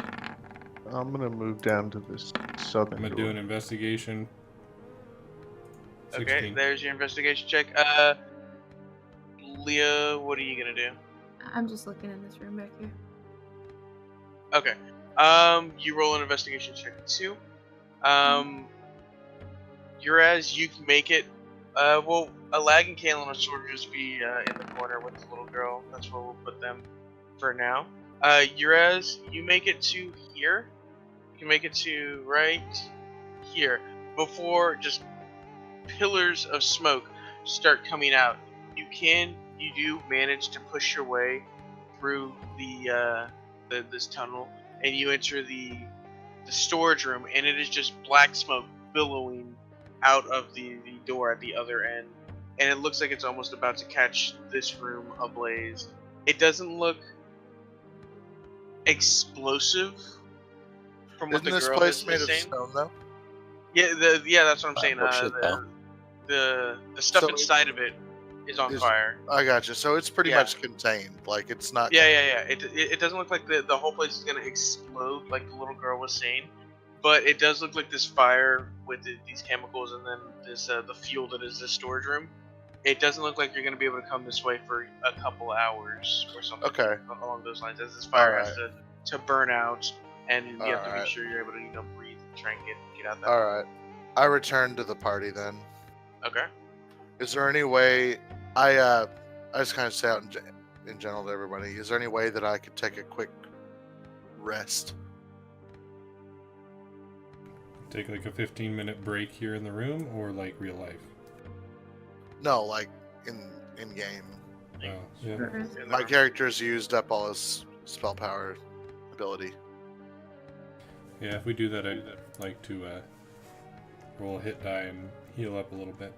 Speaker 4: I'm gonna move down to this southern
Speaker 6: I'm gonna
Speaker 4: door.
Speaker 6: do an investigation.
Speaker 3: Okay.
Speaker 6: 16.
Speaker 3: There's your investigation check. Leah, what are you gonna do?
Speaker 7: I'm just looking in this room back here.
Speaker 3: Okay. You roll an investigation check too. You can make it. Well, Alag and Kalen will sort of just be in the corner with the little girl. That's where we'll put them for now. You make it to here. You can make it to right here before just pillars of smoke start coming out. You do manage to push your way through this tunnel, and you enter the storage room, and it is just black smoke billowing out of the door at the other end, and it looks like it's almost about to catch this room ablaze. It doesn't look explosive from what
Speaker 5: Isn't
Speaker 3: the
Speaker 5: this
Speaker 3: girl
Speaker 5: place
Speaker 3: is
Speaker 5: made of
Speaker 3: saying.
Speaker 5: stone though?
Speaker 3: Yeah, that's what I'm saying.
Speaker 2: Bullshit, though.
Speaker 3: The stuff
Speaker 5: So
Speaker 3: inside of it is on
Speaker 5: is-
Speaker 3: fire.
Speaker 5: I got you. So it's pretty
Speaker 3: Yeah.
Speaker 5: much contained. Like it's not.
Speaker 3: Yeah. It doesn't look like the whole place is gonna explode like the little girl was saying, but it does look like this fire with these chemicals and then this the fuel that is this storage room. It doesn't look like you're gonna be able to come this way for a couple hours or something.
Speaker 5: Okay.
Speaker 3: Along those lines, as this fire has
Speaker 5: Alright.
Speaker 3: to burn out, and you have to
Speaker 5: Alright.
Speaker 3: make sure you're able to breathe and try and get out that.
Speaker 5: All right. I return to the party then.
Speaker 3: Okay.
Speaker 5: Is there any way I just kind of say out in general to everybody? Is there any way that I could take a quick rest?
Speaker 6: Take like a 15-minute break here in the room, or like real life?
Speaker 5: No, like in game.
Speaker 6: Oh, yeah.
Speaker 5: My character's used up all his spell power ability.
Speaker 6: Yeah, if we do that, I'd like to roll a hit die and heal up a little bit.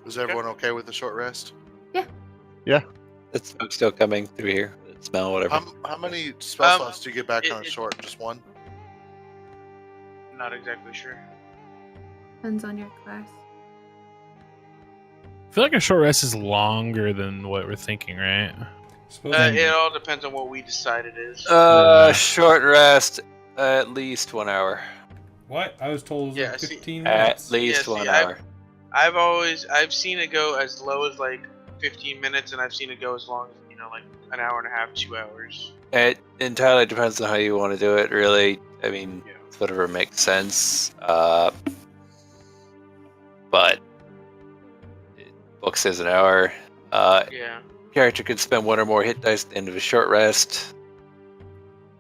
Speaker 5: Is everyone okay with the short rest?
Speaker 2: The smoke's still coming through here. The smell, whatever.
Speaker 5: How many spell slots do you get back on a
Speaker 3: it-
Speaker 5: short? Just one?
Speaker 3: Not exactly sure.
Speaker 7: Depends on your class.
Speaker 1: I feel like a short rest is longer than what we're thinking, right?
Speaker 6: Suppose
Speaker 3: It all depends on what we decide it is.
Speaker 2: Short rest, at least 1 hour.
Speaker 6: what? I was told it was
Speaker 3: Yeah,
Speaker 6: like
Speaker 3: see,
Speaker 6: 15
Speaker 2: At
Speaker 6: minutes.
Speaker 2: least
Speaker 3: Yeah, see,
Speaker 2: 1 hour.
Speaker 3: I've seen it go as low as like 15 minutes, and I've seen it go as long as like an hour and a half, 2 hours.
Speaker 2: It entirely depends on how you want to do it, really. I mean,
Speaker 3: Yeah.
Speaker 2: it's whatever makes sense. But book says an hour.
Speaker 3: Yeah.
Speaker 2: Character could spend 1 or more hit dice at the end of a short rest.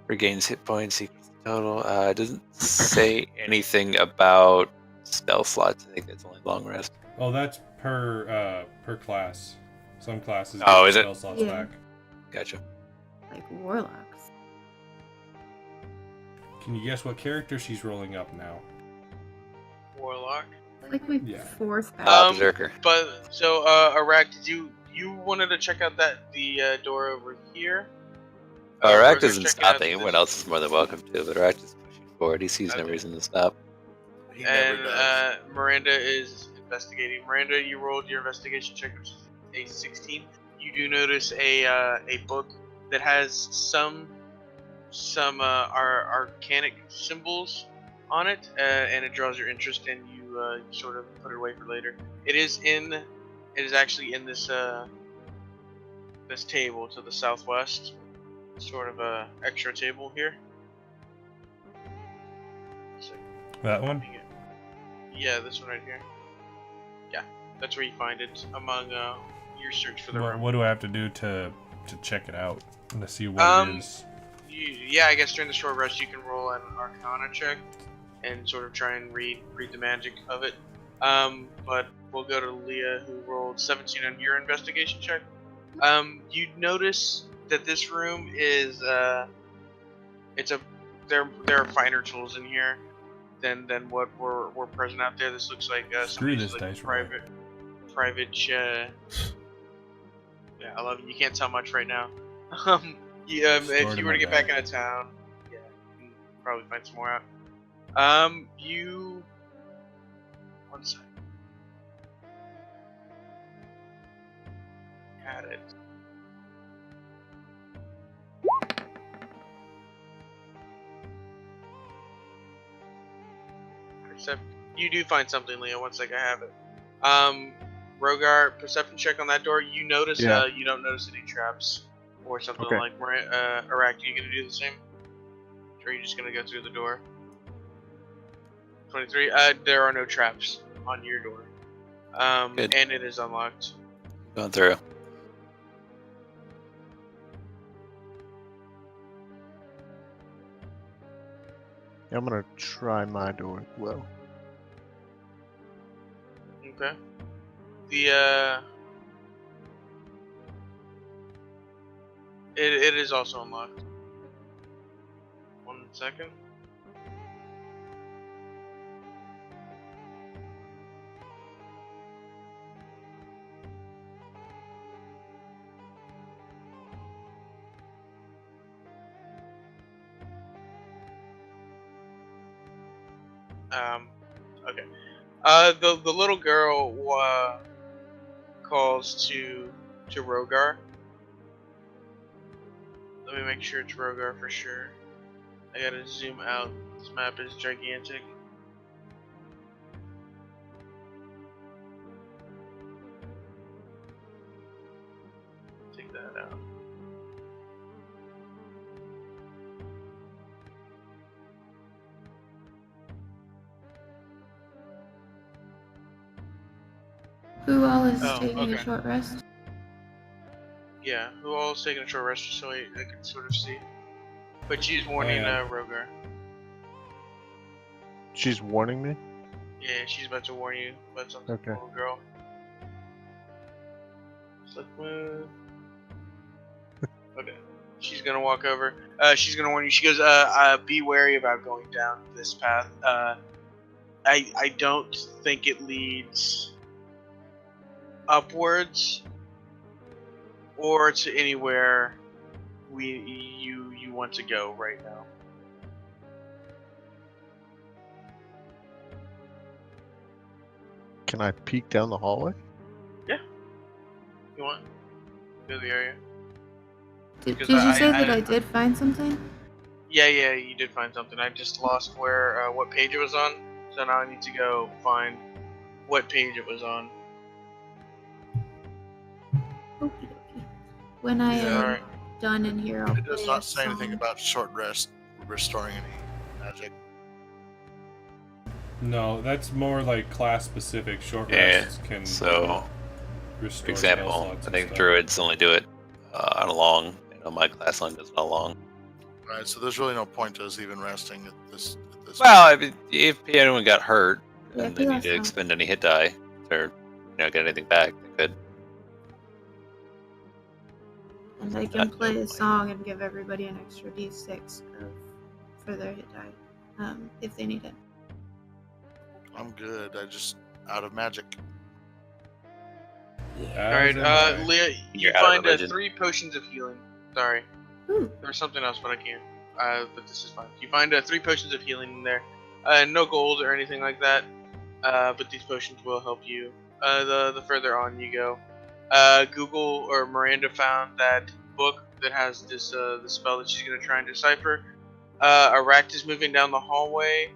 Speaker 2: Regains hit points equals the total. It doesn't say anything about spell slots. I think that's only long rest.
Speaker 6: Oh, that's per class. Some classes
Speaker 2: Oh,
Speaker 6: get
Speaker 2: is it?
Speaker 6: spell slots
Speaker 7: Yeah.
Speaker 6: back.
Speaker 2: Gotcha.
Speaker 7: Like warlocks.
Speaker 6: Can you guess what character she's rolling up now?
Speaker 3: Warlock.
Speaker 7: Like my
Speaker 6: Yeah.
Speaker 7: fourth battle.
Speaker 2: Berserker.
Speaker 3: But so Arak, did you wanted to check out the door over here?
Speaker 2: Arak
Speaker 3: We're gonna
Speaker 2: doesn't
Speaker 3: check
Speaker 2: stop.
Speaker 3: out
Speaker 2: Anyone
Speaker 3: this-
Speaker 2: else is more than welcome to, but Arak is pushing forward. He sees no
Speaker 3: Okay.
Speaker 2: reason to stop.
Speaker 5: He never
Speaker 3: And
Speaker 5: does.
Speaker 3: Miranda is investigating. Miranda, you rolled your investigation check, which is a 16. You do notice a book that has some arcanic symbols on it, and it draws your interest, and you sort of put it away for later. It is actually in this this table to the southwest, sort of a extra table here. So,
Speaker 6: That one?
Speaker 3: yeah, this one right here. Yeah, that's where you find it among your search for the
Speaker 6: What,
Speaker 3: room.
Speaker 6: what do I have to do to check it out and to see what it is?
Speaker 3: Yeah, I guess during the short rest you can roll an Arcana check and sort of try and read the magic of it. But we'll go to Leah, who rolled 17 on your investigation check. You notice that this room is there are finer tools in here than what were present out there. This looks like
Speaker 6: Screw
Speaker 3: somebody's
Speaker 6: this
Speaker 3: like
Speaker 6: dice roll.
Speaker 3: private. Yeah, I love it. You can't tell much right now. If
Speaker 6: Stored
Speaker 3: you
Speaker 6: in
Speaker 3: were to
Speaker 6: my
Speaker 3: get
Speaker 6: bag.
Speaker 3: back into town, yeah, you can probably find some more out. You. One sec. Had it. You do find something, Leo. One sec, I have it. Rogar, perception check on that door. You notice,
Speaker 4: Yeah.
Speaker 3: you don't notice any traps or something
Speaker 4: Okay.
Speaker 3: like. Arak, you gonna do the same? Or are you just gonna go through the door? 23. There are no traps on your door.
Speaker 2: Good.
Speaker 3: And it is unlocked.
Speaker 2: Going through.
Speaker 4: I'm gonna try my door as well.
Speaker 3: Okay. It is also unlocked. 1 second. Okay. The little girl calls to Rogar. Let me make sure it's Rogar for sure. I gotta zoom out. This map is gigantic. Take that out.
Speaker 7: Who all is
Speaker 3: Oh,
Speaker 7: taking a
Speaker 3: okay.
Speaker 7: short rest?
Speaker 3: Yeah, who all is taking a short rest so I can sort of see. But she's warning
Speaker 6: am.
Speaker 3: Rogar.
Speaker 4: She's warning me?
Speaker 3: Yeah, she's about to warn you about something,
Speaker 4: Okay.
Speaker 3: little girl. Select move. Okay. She's gonna walk over. She's gonna warn you. She goes, be wary about going down this path. I don't think it leads upwards or to anywhere you want to go right now.
Speaker 4: Can I peek down the hallway?
Speaker 3: You want? Go to the area.
Speaker 7: Did
Speaker 3: Because
Speaker 7: you
Speaker 3: I-
Speaker 7: say
Speaker 3: I-
Speaker 7: that I did find something?
Speaker 3: Yeah, you did find something. I just lost where what page it was on, so now I need to go find what page it was on.
Speaker 7: Okie dokie. When I
Speaker 5: Yeah.
Speaker 7: am
Speaker 3: Alright.
Speaker 7: done in here, I'll
Speaker 5: It does
Speaker 7: play
Speaker 5: not
Speaker 7: a
Speaker 5: say anything
Speaker 7: song.
Speaker 5: about short rest restoring any magic.
Speaker 6: No, that's more like class specific. Short
Speaker 2: Yeah,
Speaker 6: rests can
Speaker 2: So,
Speaker 6: restore
Speaker 2: for example,
Speaker 6: spell slots
Speaker 2: I
Speaker 6: and
Speaker 2: think
Speaker 6: stuff.
Speaker 2: druids only do it on a long. My class line does not long.
Speaker 5: Right, so there's really no point to us even resting at this.
Speaker 2: Well, I mean, if anyone got hurt
Speaker 7: Yeah,
Speaker 2: and they
Speaker 7: he
Speaker 2: need
Speaker 7: lost
Speaker 2: to
Speaker 7: health.
Speaker 2: expend any hit die or get anything back, they could.
Speaker 7: And I can play a song and give everybody an extra d6 for their hit die, if they need it.
Speaker 5: I'm good. I just out of magic.
Speaker 3: Alright,
Speaker 6: As am I.
Speaker 3: Leah, you
Speaker 2: You're out of
Speaker 3: find
Speaker 2: religion.
Speaker 3: 3 potions of healing. Sorry.
Speaker 7: Ooh.
Speaker 3: There's something else, but I can't. But this is fine. You find 3 potions of healing in there. No gold or anything like that. But these potions will help you. The further on you go. Google or Miranda found that book that has this the spell that she's gonna try and decipher. A rat is moving down the hallway.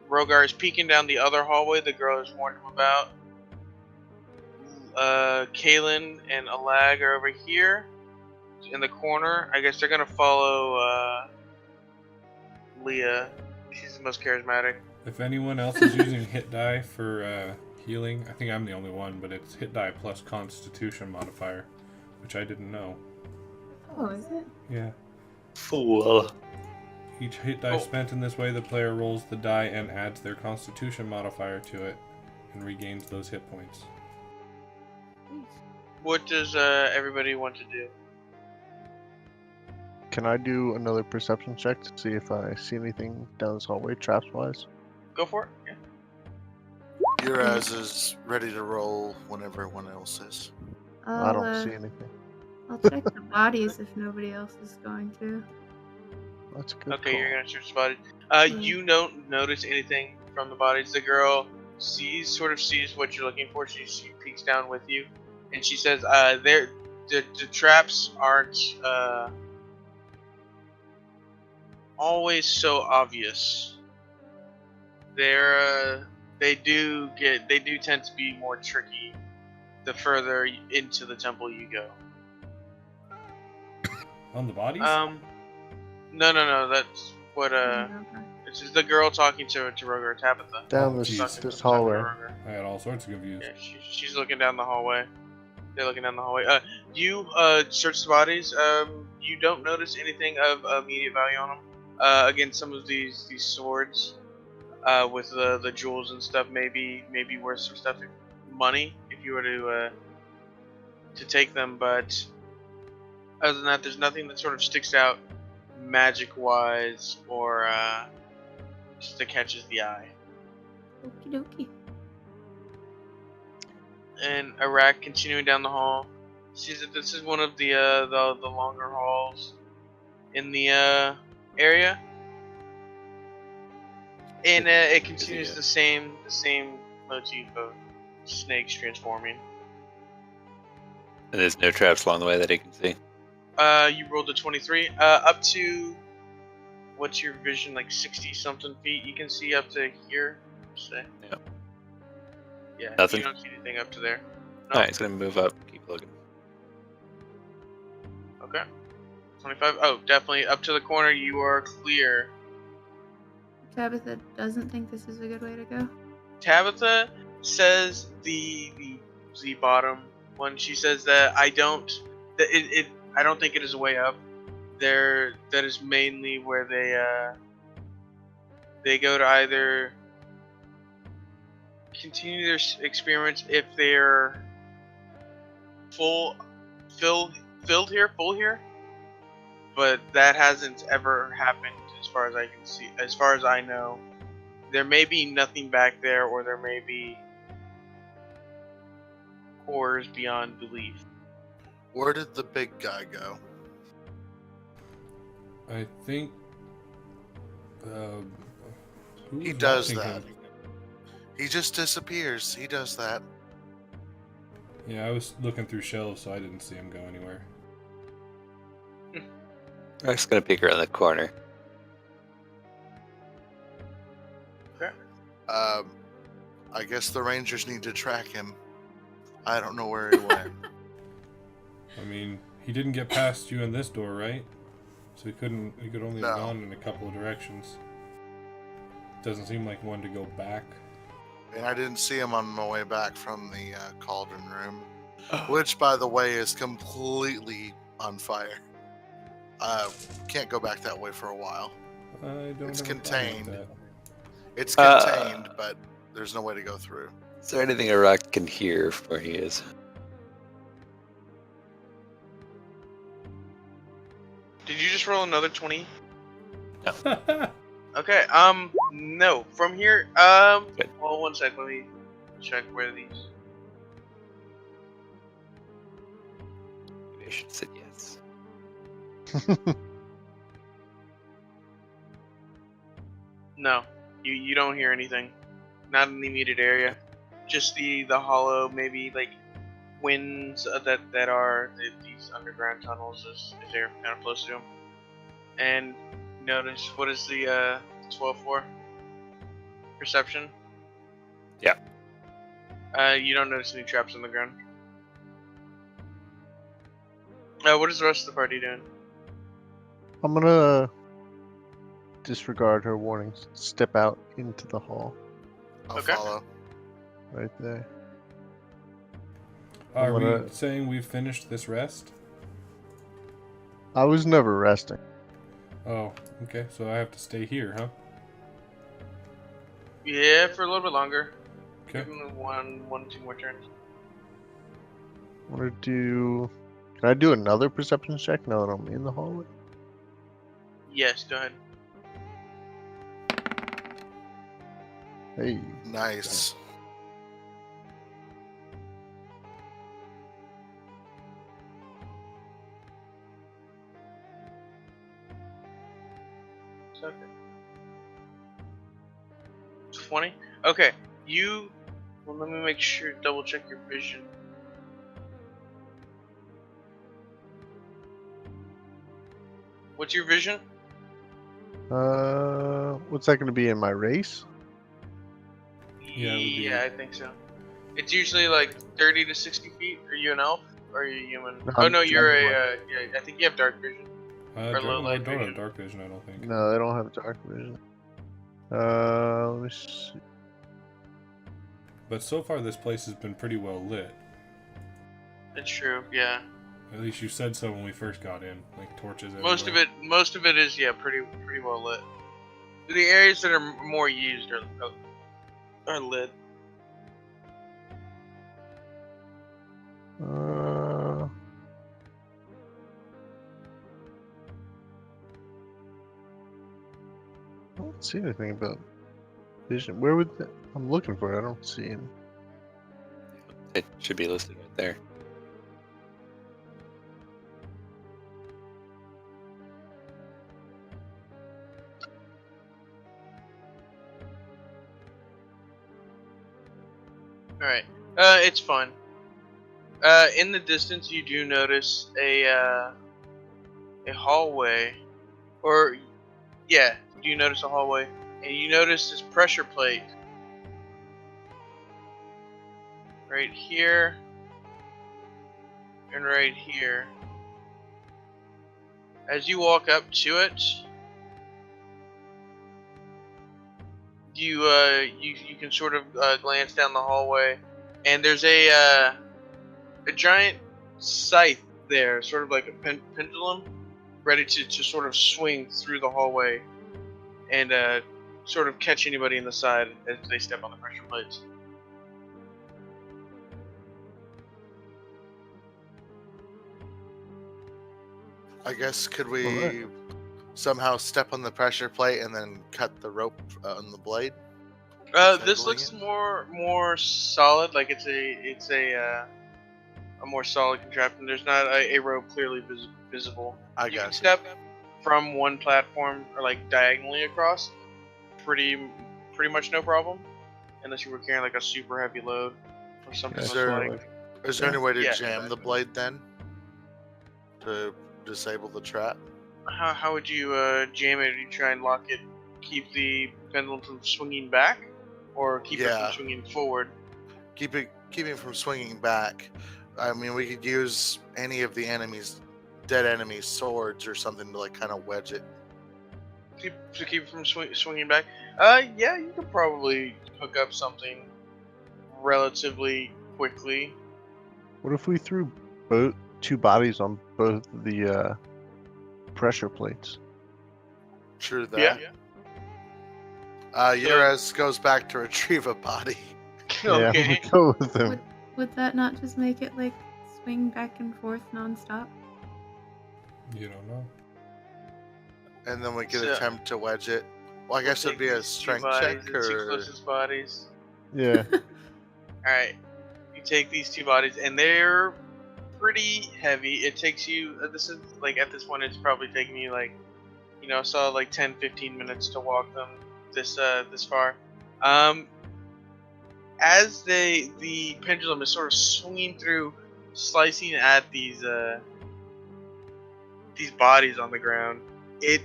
Speaker 3: Rogar is peeking down the other hallway the girl has warned him about. Kaylin and Alag are over here in the corner. I guess they're gonna follow Leah. She's the most charismatic.
Speaker 6: If anyone else is using hit die for healing, I think I'm the only one, but it's hit die plus Constitution modifier, which I didn't know.
Speaker 7: Oh, is it?
Speaker 6: Yeah.
Speaker 2: Fool.
Speaker 6: Each hit die spent in this way, the player rolls the die and adds their Constitution modifier to it, and regains those hit points.
Speaker 3: What does everybody want to do?
Speaker 4: Can I do another perception check to see if I see anything down this hallway, traps wise?
Speaker 3: Go for it. Yeah.
Speaker 5: Uraz is ready to roll whenever everyone else is.
Speaker 4: I don't
Speaker 7: I'll,
Speaker 4: see anything.
Speaker 7: I'll check the bodies if nobody else is going to.
Speaker 4: That's a good.
Speaker 3: Okay,
Speaker 4: call.
Speaker 3: you're gonna search the bodies. You don't notice anything from the bodies. The girl sort of sees what you're looking for. She peeks down with you, and she says, the traps aren't always so obvious. They do tend to be more tricky the further into the temple you go.
Speaker 6: On the bodies?
Speaker 3: No, that's what this is the girl talking to Rogar, Tabitha.
Speaker 4: Down
Speaker 6: Oh,
Speaker 4: this
Speaker 6: geez.
Speaker 4: this hallway.
Speaker 3: Rogar.
Speaker 6: I had all sorts of confused.
Speaker 3: Yeah, she's looking down the hallway. They're looking down the hallway. You search the bodies. You don't notice anything of immediate value on them. Again, some of these swords, with the jewels and stuff, maybe worth some stuff, money if you were to take them, but other than that, there's nothing that sort of sticks out magic-wise or just that catches the eye.
Speaker 7: Okie dokie.
Speaker 3: And Iraq, continuing down the hall, sees that this is one of the longer halls in the area, and it continues the same motif of snakes transforming.
Speaker 2: And there's no traps along the way that he can see.
Speaker 3: You rolled a 23. Up to, what's your vision, like 60 something feet? You can see up to here. Say.
Speaker 2: Yeah.
Speaker 3: Yeah.
Speaker 2: Nothing?
Speaker 3: You don't see anything up to there. No.
Speaker 2: Alright, he's gonna move up, keep looking.
Speaker 3: Okay. 25. Oh, definitely up to the corner. You are clear.
Speaker 7: Tabitha doesn't think this is a good way to go.
Speaker 3: Tabitha says the bottom one. She says that I don't think it is a way up. That is mainly where they go to either continue their experiments if they're full here, but that hasn't ever happened as far as I can see. As far as I know, there may be nothing back there, or there may be horrors beyond belief.
Speaker 5: Where did the big guy go?
Speaker 6: I think. Who
Speaker 5: He
Speaker 6: was
Speaker 5: does
Speaker 6: watching
Speaker 5: that.
Speaker 6: him?
Speaker 5: He just disappears. He does that.
Speaker 6: Yeah, I was looking through shelves, so I didn't see him go anywhere.
Speaker 2: Rex gonna peek around the corner.
Speaker 5: I guess the Rangers need to track him. I don't know where he went.
Speaker 6: I mean, he didn't get past you in this door, right? So he could only have
Speaker 5: No.
Speaker 6: gone in a couple of directions. Doesn't seem like one to go back.
Speaker 5: And I didn't see him on my way back from the cauldron room, which, by the way, is completely on fire. Can't go back that way for a while.
Speaker 6: I don't
Speaker 5: It's
Speaker 6: have a problem with
Speaker 5: contained.
Speaker 6: that.
Speaker 5: It's contained, but there's no way to go through.
Speaker 2: Is there anything Iraq can hear where he is?
Speaker 3: Did you just roll another 20?
Speaker 2: No.
Speaker 3: Okay, no. From here,
Speaker 2: Good.
Speaker 3: well, one sec, let me check where these...
Speaker 2: Maybe I should say yes.
Speaker 3: No, you don't hear anything. Not in the immediate area. Just the hollow, maybe like winds that are these underground tunnels as they're kind of close to them. And notice, what is the 12 for? Perception?
Speaker 2: Yeah.
Speaker 3: You don't notice any traps on the ground. What is the rest of the party doing?
Speaker 4: I'm gonna disregard her warnings. Step out into the hall
Speaker 5: I'll
Speaker 3: Okay.
Speaker 5: follow.
Speaker 4: right there.
Speaker 6: Are
Speaker 4: I'm
Speaker 6: we
Speaker 4: gonna-
Speaker 6: saying we've finished this rest?
Speaker 4: I was never resting.
Speaker 6: Oh, okay. So I have to stay here, huh?
Speaker 3: Yeah, for a little bit longer.
Speaker 6: Okay.
Speaker 3: Give him two more turns.
Speaker 4: I'm gonna do. Can I do another perception check now that I'm in the hallway?
Speaker 3: Yes, go ahead.
Speaker 4: Hey.
Speaker 5: Nice.
Speaker 3: Okay. 20? Okay, you... Well, let me make sure, double check your vision. What's your vision?
Speaker 4: What's that gonna be in my race?
Speaker 6: Yeah, it would be-
Speaker 3: Yeah, I think so. It's usually like 30 to 60 feet. Are you an elf? Or are you human?
Speaker 4: No,
Speaker 3: Oh
Speaker 4: I'm
Speaker 3: no, you're a...
Speaker 4: dragonborn.
Speaker 3: yeah, I think you have dark vision. Or low light
Speaker 6: Don't have
Speaker 3: vision.
Speaker 6: dark vision, I don't think.
Speaker 4: No, they don't have dark vision. Let me see.
Speaker 6: But so far, this place has been pretty well lit.
Speaker 3: That's true, yeah.
Speaker 6: At least you said so when we first got in, like torches.
Speaker 3: Most
Speaker 6: everywhere.
Speaker 3: of it is, yeah, pretty well lit. The areas that are more used are lit.
Speaker 4: see anything about vision. Where would that? I'm looking for it. I don't see it.
Speaker 2: It should be listed right there.
Speaker 3: Alright. It's fun. In the distance, you do notice a hallway. Or, yeah, you notice a hallway. And you notice this pressure plate. Right here. And right here. As you walk up to it, you can sort of glance down the hallway, and there's a giant scythe there, sort of like a pendulum, ready to sort of swing through the hallway and sort of catch anybody in the side as they step on the pressure plates.
Speaker 5: I guess could we
Speaker 4: Alright.
Speaker 5: somehow step on the pressure plate and then cut the rope on the blade?
Speaker 3: This
Speaker 5: Disabling
Speaker 3: looks
Speaker 5: it?
Speaker 3: more solid, like it's a more solid contraption. There's not a rope clearly visible.
Speaker 5: I
Speaker 3: You can
Speaker 5: got you.
Speaker 3: step from one platform or like diagonally across, pretty much no problem, unless you were carrying like a super heavy load or something.
Speaker 4: Yeah,
Speaker 3: That's
Speaker 5: sure.
Speaker 3: like
Speaker 5: Is there any way to
Speaker 3: Yeah,
Speaker 5: jam the
Speaker 3: exactly.
Speaker 5: blade then? To disable the trap?
Speaker 3: how would you jam it? Do you try and lock it, keep the pendulum from swinging back, or keep it
Speaker 5: Yeah.
Speaker 3: from swinging forward?
Speaker 5: Keeping from swinging back. I mean, we could use any of the dead enemies' swords or something to like kind of wedge it.
Speaker 3: To keep it from swinging back? Yeah, you could probably hook up something relatively quickly.
Speaker 4: What if we threw two bodies on both the pressure plates?
Speaker 5: True that.
Speaker 3: Yeah.
Speaker 5: Urez goes back to retrieve a body.
Speaker 4: Yeah,
Speaker 3: Okay.
Speaker 4: we go with them.
Speaker 7: Would that not just make it like swing back and forth nonstop?
Speaker 6: You don't know.
Speaker 5: And then we could
Speaker 3: So-
Speaker 5: attempt to wedge it. Well, I guess it'd be a strength check
Speaker 3: Two
Speaker 5: or.
Speaker 3: closest bodies.
Speaker 4: Yeah.
Speaker 3: Alright. You take these two bodies, and they're pretty heavy. It takes you, this is like, at this point, it's probably taking you like, so like 10-15 minutes to walk them this far. As the pendulum is sort of swinging through, slicing at these bodies on the ground, it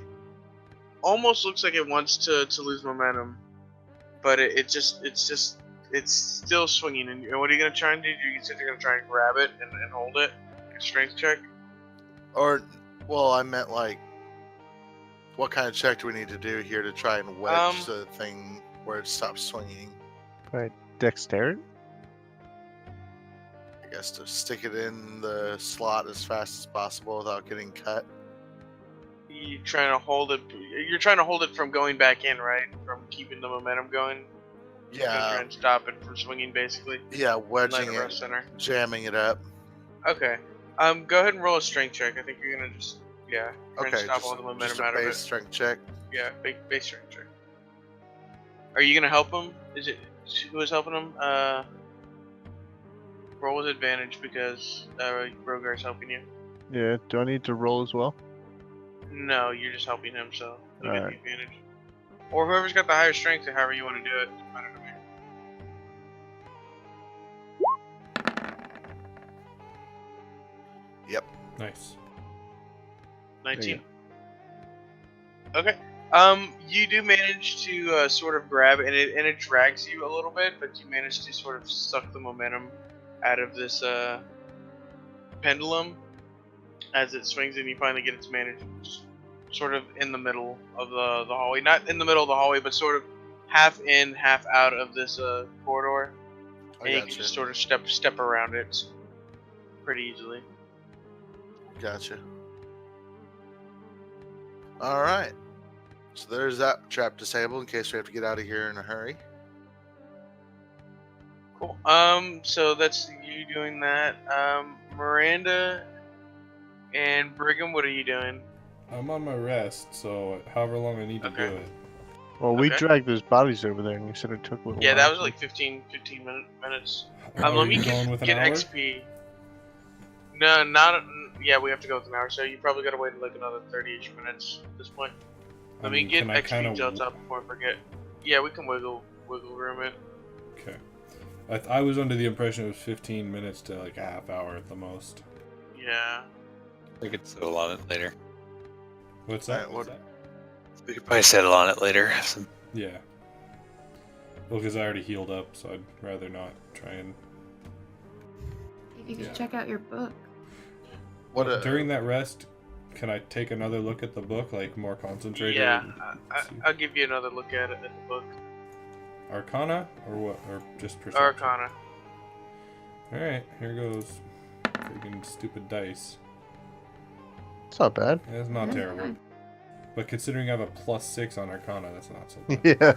Speaker 3: almost looks like it wants to lose momentum, but it's still swinging. And what are you gonna try and do? You said you're gonna try and grab it and hold it. A strength check.
Speaker 5: Or, well, I meant like, what kind of check do we need to do here to try and wedge the thing where it stops swinging?
Speaker 4: Right. Dexterity?
Speaker 5: I guess to stick it in the slot as fast as possible without getting cut.
Speaker 3: You trying to hold it? You're trying to hold it from going back in, right? From keeping the momentum going. You're gonna try
Speaker 5: Yeah,
Speaker 3: and stop it from swinging, basically.
Speaker 5: yeah,
Speaker 3: Let
Speaker 5: wedging
Speaker 3: it rest
Speaker 5: it,
Speaker 3: center.
Speaker 5: jamming it up.
Speaker 3: Okay. Go ahead and roll a strength check. I think you're gonna just try and
Speaker 5: Okay,
Speaker 3: stop all the
Speaker 5: just
Speaker 3: momentum
Speaker 5: a
Speaker 3: out of
Speaker 5: base
Speaker 3: it.
Speaker 5: strength check.
Speaker 3: Yeah, base strength check. Are you gonna help him? Is it who is helping him? Roll with advantage because Rogar's helping you.
Speaker 4: Yeah. Do I need to roll as well?
Speaker 3: No, you're just helping him, so you'll get the
Speaker 4: Alright.
Speaker 3: advantage. Or whoever's got the higher strength, or however you want to do it. Doesn't matter to me.
Speaker 6: Nice.
Speaker 3: 19. Okay. You do manage to sort of grab, and it drags you a little bit, but you manage to sort of suck the momentum out of this pendulum as it swings, and you finally get it to manage sort of in the middle of the hallway. Not in the middle of the hallway, but sort of half in, half out of this corridor.
Speaker 5: I
Speaker 3: And you can
Speaker 5: gotcha.
Speaker 3: just sort of step around it pretty easily.
Speaker 5: Gotcha. All right. So there's that trap disabled in case we have to get out of here in a hurry.
Speaker 3: Cool. So that's you doing that. Miranda and Brigham, what are you doing?
Speaker 6: I'm on my rest, so however long I need to do
Speaker 3: Okay.
Speaker 6: it.
Speaker 4: Well, we
Speaker 3: Okay.
Speaker 4: dragged those bodies over there, and you said it took a little
Speaker 3: Yeah,
Speaker 4: while.
Speaker 3: that was
Speaker 4: so-
Speaker 3: like 15 minutes.
Speaker 6: Are
Speaker 3: Let me
Speaker 6: you going with an
Speaker 3: get
Speaker 6: hour?
Speaker 3: XP. No, not. Yeah, we have to go with an hour, so you probably gotta wait like another 30-ish minutes at this point. Let me get
Speaker 6: can I
Speaker 3: XP till top before I forget. Yeah, we can wiggle room it.
Speaker 6: Okay. I was under the impression it was 15 minutes to like a half hour at the most.
Speaker 3: Yeah.
Speaker 2: We could settle on it later.
Speaker 6: What's that?
Speaker 5: Alright, what-
Speaker 2: We could probably settle on it later. Have some
Speaker 6: Yeah. Well, because I already healed up, so I'd rather not try and.
Speaker 7: You could
Speaker 6: Yeah.
Speaker 7: check out your book.
Speaker 5: What a,
Speaker 6: During that rest, can I take another look at the book, like more concentrated?
Speaker 3: Yeah,
Speaker 6: See.
Speaker 3: I'll give you another look at it at the book.
Speaker 6: Arcana or what? Or just perception?
Speaker 3: Arcana.
Speaker 6: All right, here goes. Freaking stupid dice.
Speaker 4: It's not bad.
Speaker 6: It's not
Speaker 7: Yeah,
Speaker 6: terrible,
Speaker 7: fine.
Speaker 6: but considering I have a +6 on Arcana, that's not so bad.
Speaker 4: Yeah.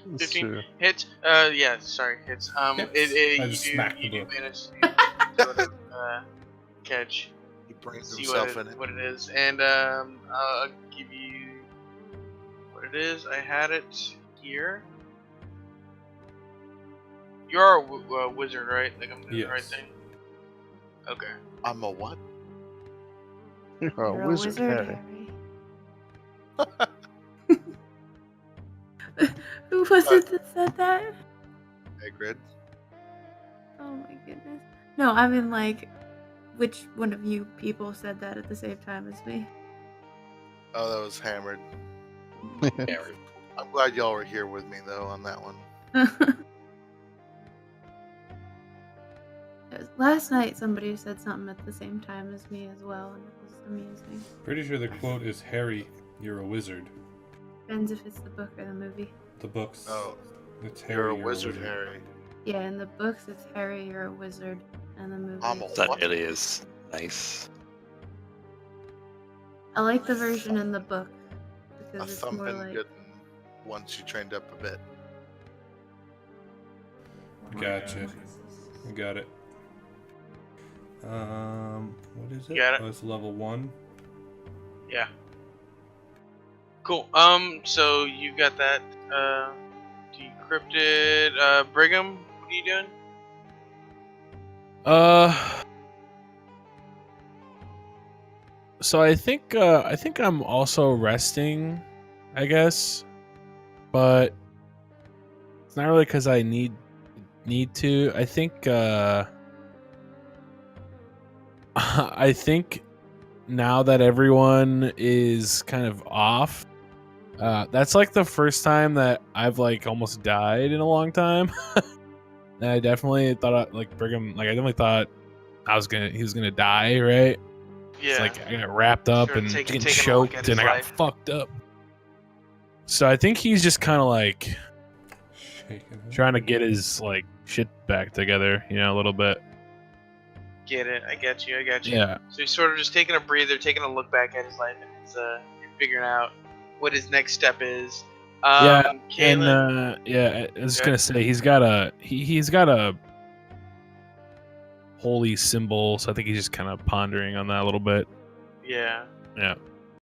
Speaker 4: That's
Speaker 3: 15
Speaker 4: true.
Speaker 3: hits. Yeah, sorry, hits.
Speaker 6: Hits. I just smacked the
Speaker 3: you do
Speaker 6: book.
Speaker 3: manage to sort of, catch,
Speaker 5: he brings
Speaker 3: see
Speaker 5: himself in it.
Speaker 3: what it is, and I'll give you what it is. I had it here. You're a wizard, right? Like I'm doing the right
Speaker 6: Yes.
Speaker 3: thing. Okay.
Speaker 5: I'm a what?
Speaker 4: You're
Speaker 7: You're
Speaker 4: a wizard, Harry.
Speaker 7: Harry. Who was it that said that?
Speaker 5: Hagrid.
Speaker 7: Oh my goodness. No, I mean like, which one of you people said that at the same time as me?
Speaker 5: Oh, that was hammered.
Speaker 2: yeah,
Speaker 5: I'm glad y'all were here with me though on that one.
Speaker 7: Last night somebody said something at the same time as me as well, and it was amusing.
Speaker 6: Pretty sure the quote is Harry, you're a wizard.
Speaker 7: Depends if it's the book or the movie.
Speaker 6: The books.
Speaker 5: Oh,
Speaker 6: It's Harry.
Speaker 5: you're a wizard, Harry.
Speaker 7: Yeah, in the books it's Harry, you're a wizard, and the movie.
Speaker 5: I'm a
Speaker 7: it's-
Speaker 2: that
Speaker 5: What?
Speaker 2: really is nice.
Speaker 7: I like the version in the book
Speaker 5: A
Speaker 7: because it's more
Speaker 5: thumping
Speaker 7: like.
Speaker 5: good once you trained up a bit.
Speaker 6: Gotcha. I got it. What is it?
Speaker 3: Got it.
Speaker 6: Oh, it's level 1.
Speaker 3: Yeah. Cool. So you got that decrypted. Brigham, what are you doing?
Speaker 1: So I think I'm also resting, I guess, but it's not really because I need to. I think I think now that everyone is kind of off, that's like the first time that I've like almost died in a long time. And I definitely thought Brigham, I definitely thought he was gonna die, right?
Speaker 3: Yeah.
Speaker 1: It's like I got wrapped up
Speaker 3: Sure,
Speaker 1: and
Speaker 3: taking
Speaker 1: getting
Speaker 3: a look at
Speaker 1: choked,
Speaker 3: his
Speaker 1: and I got
Speaker 3: life.
Speaker 1: fucked up. So I think he's just kind of like
Speaker 6: Shaking.
Speaker 1: trying to get his like shit back together, a little bit.
Speaker 3: Get it. I got you.
Speaker 1: Yeah.
Speaker 3: So he's sort of just taking a breather, taking a look back at his life, and he's figuring out what his next step is.
Speaker 1: Yeah,
Speaker 3: Kaylin,
Speaker 1: And yeah, I was just
Speaker 3: Okay.
Speaker 1: gonna say he's got a holy symbol, so I think he's just kind of pondering on that a little bit.
Speaker 3: yeah.
Speaker 1: Yeah.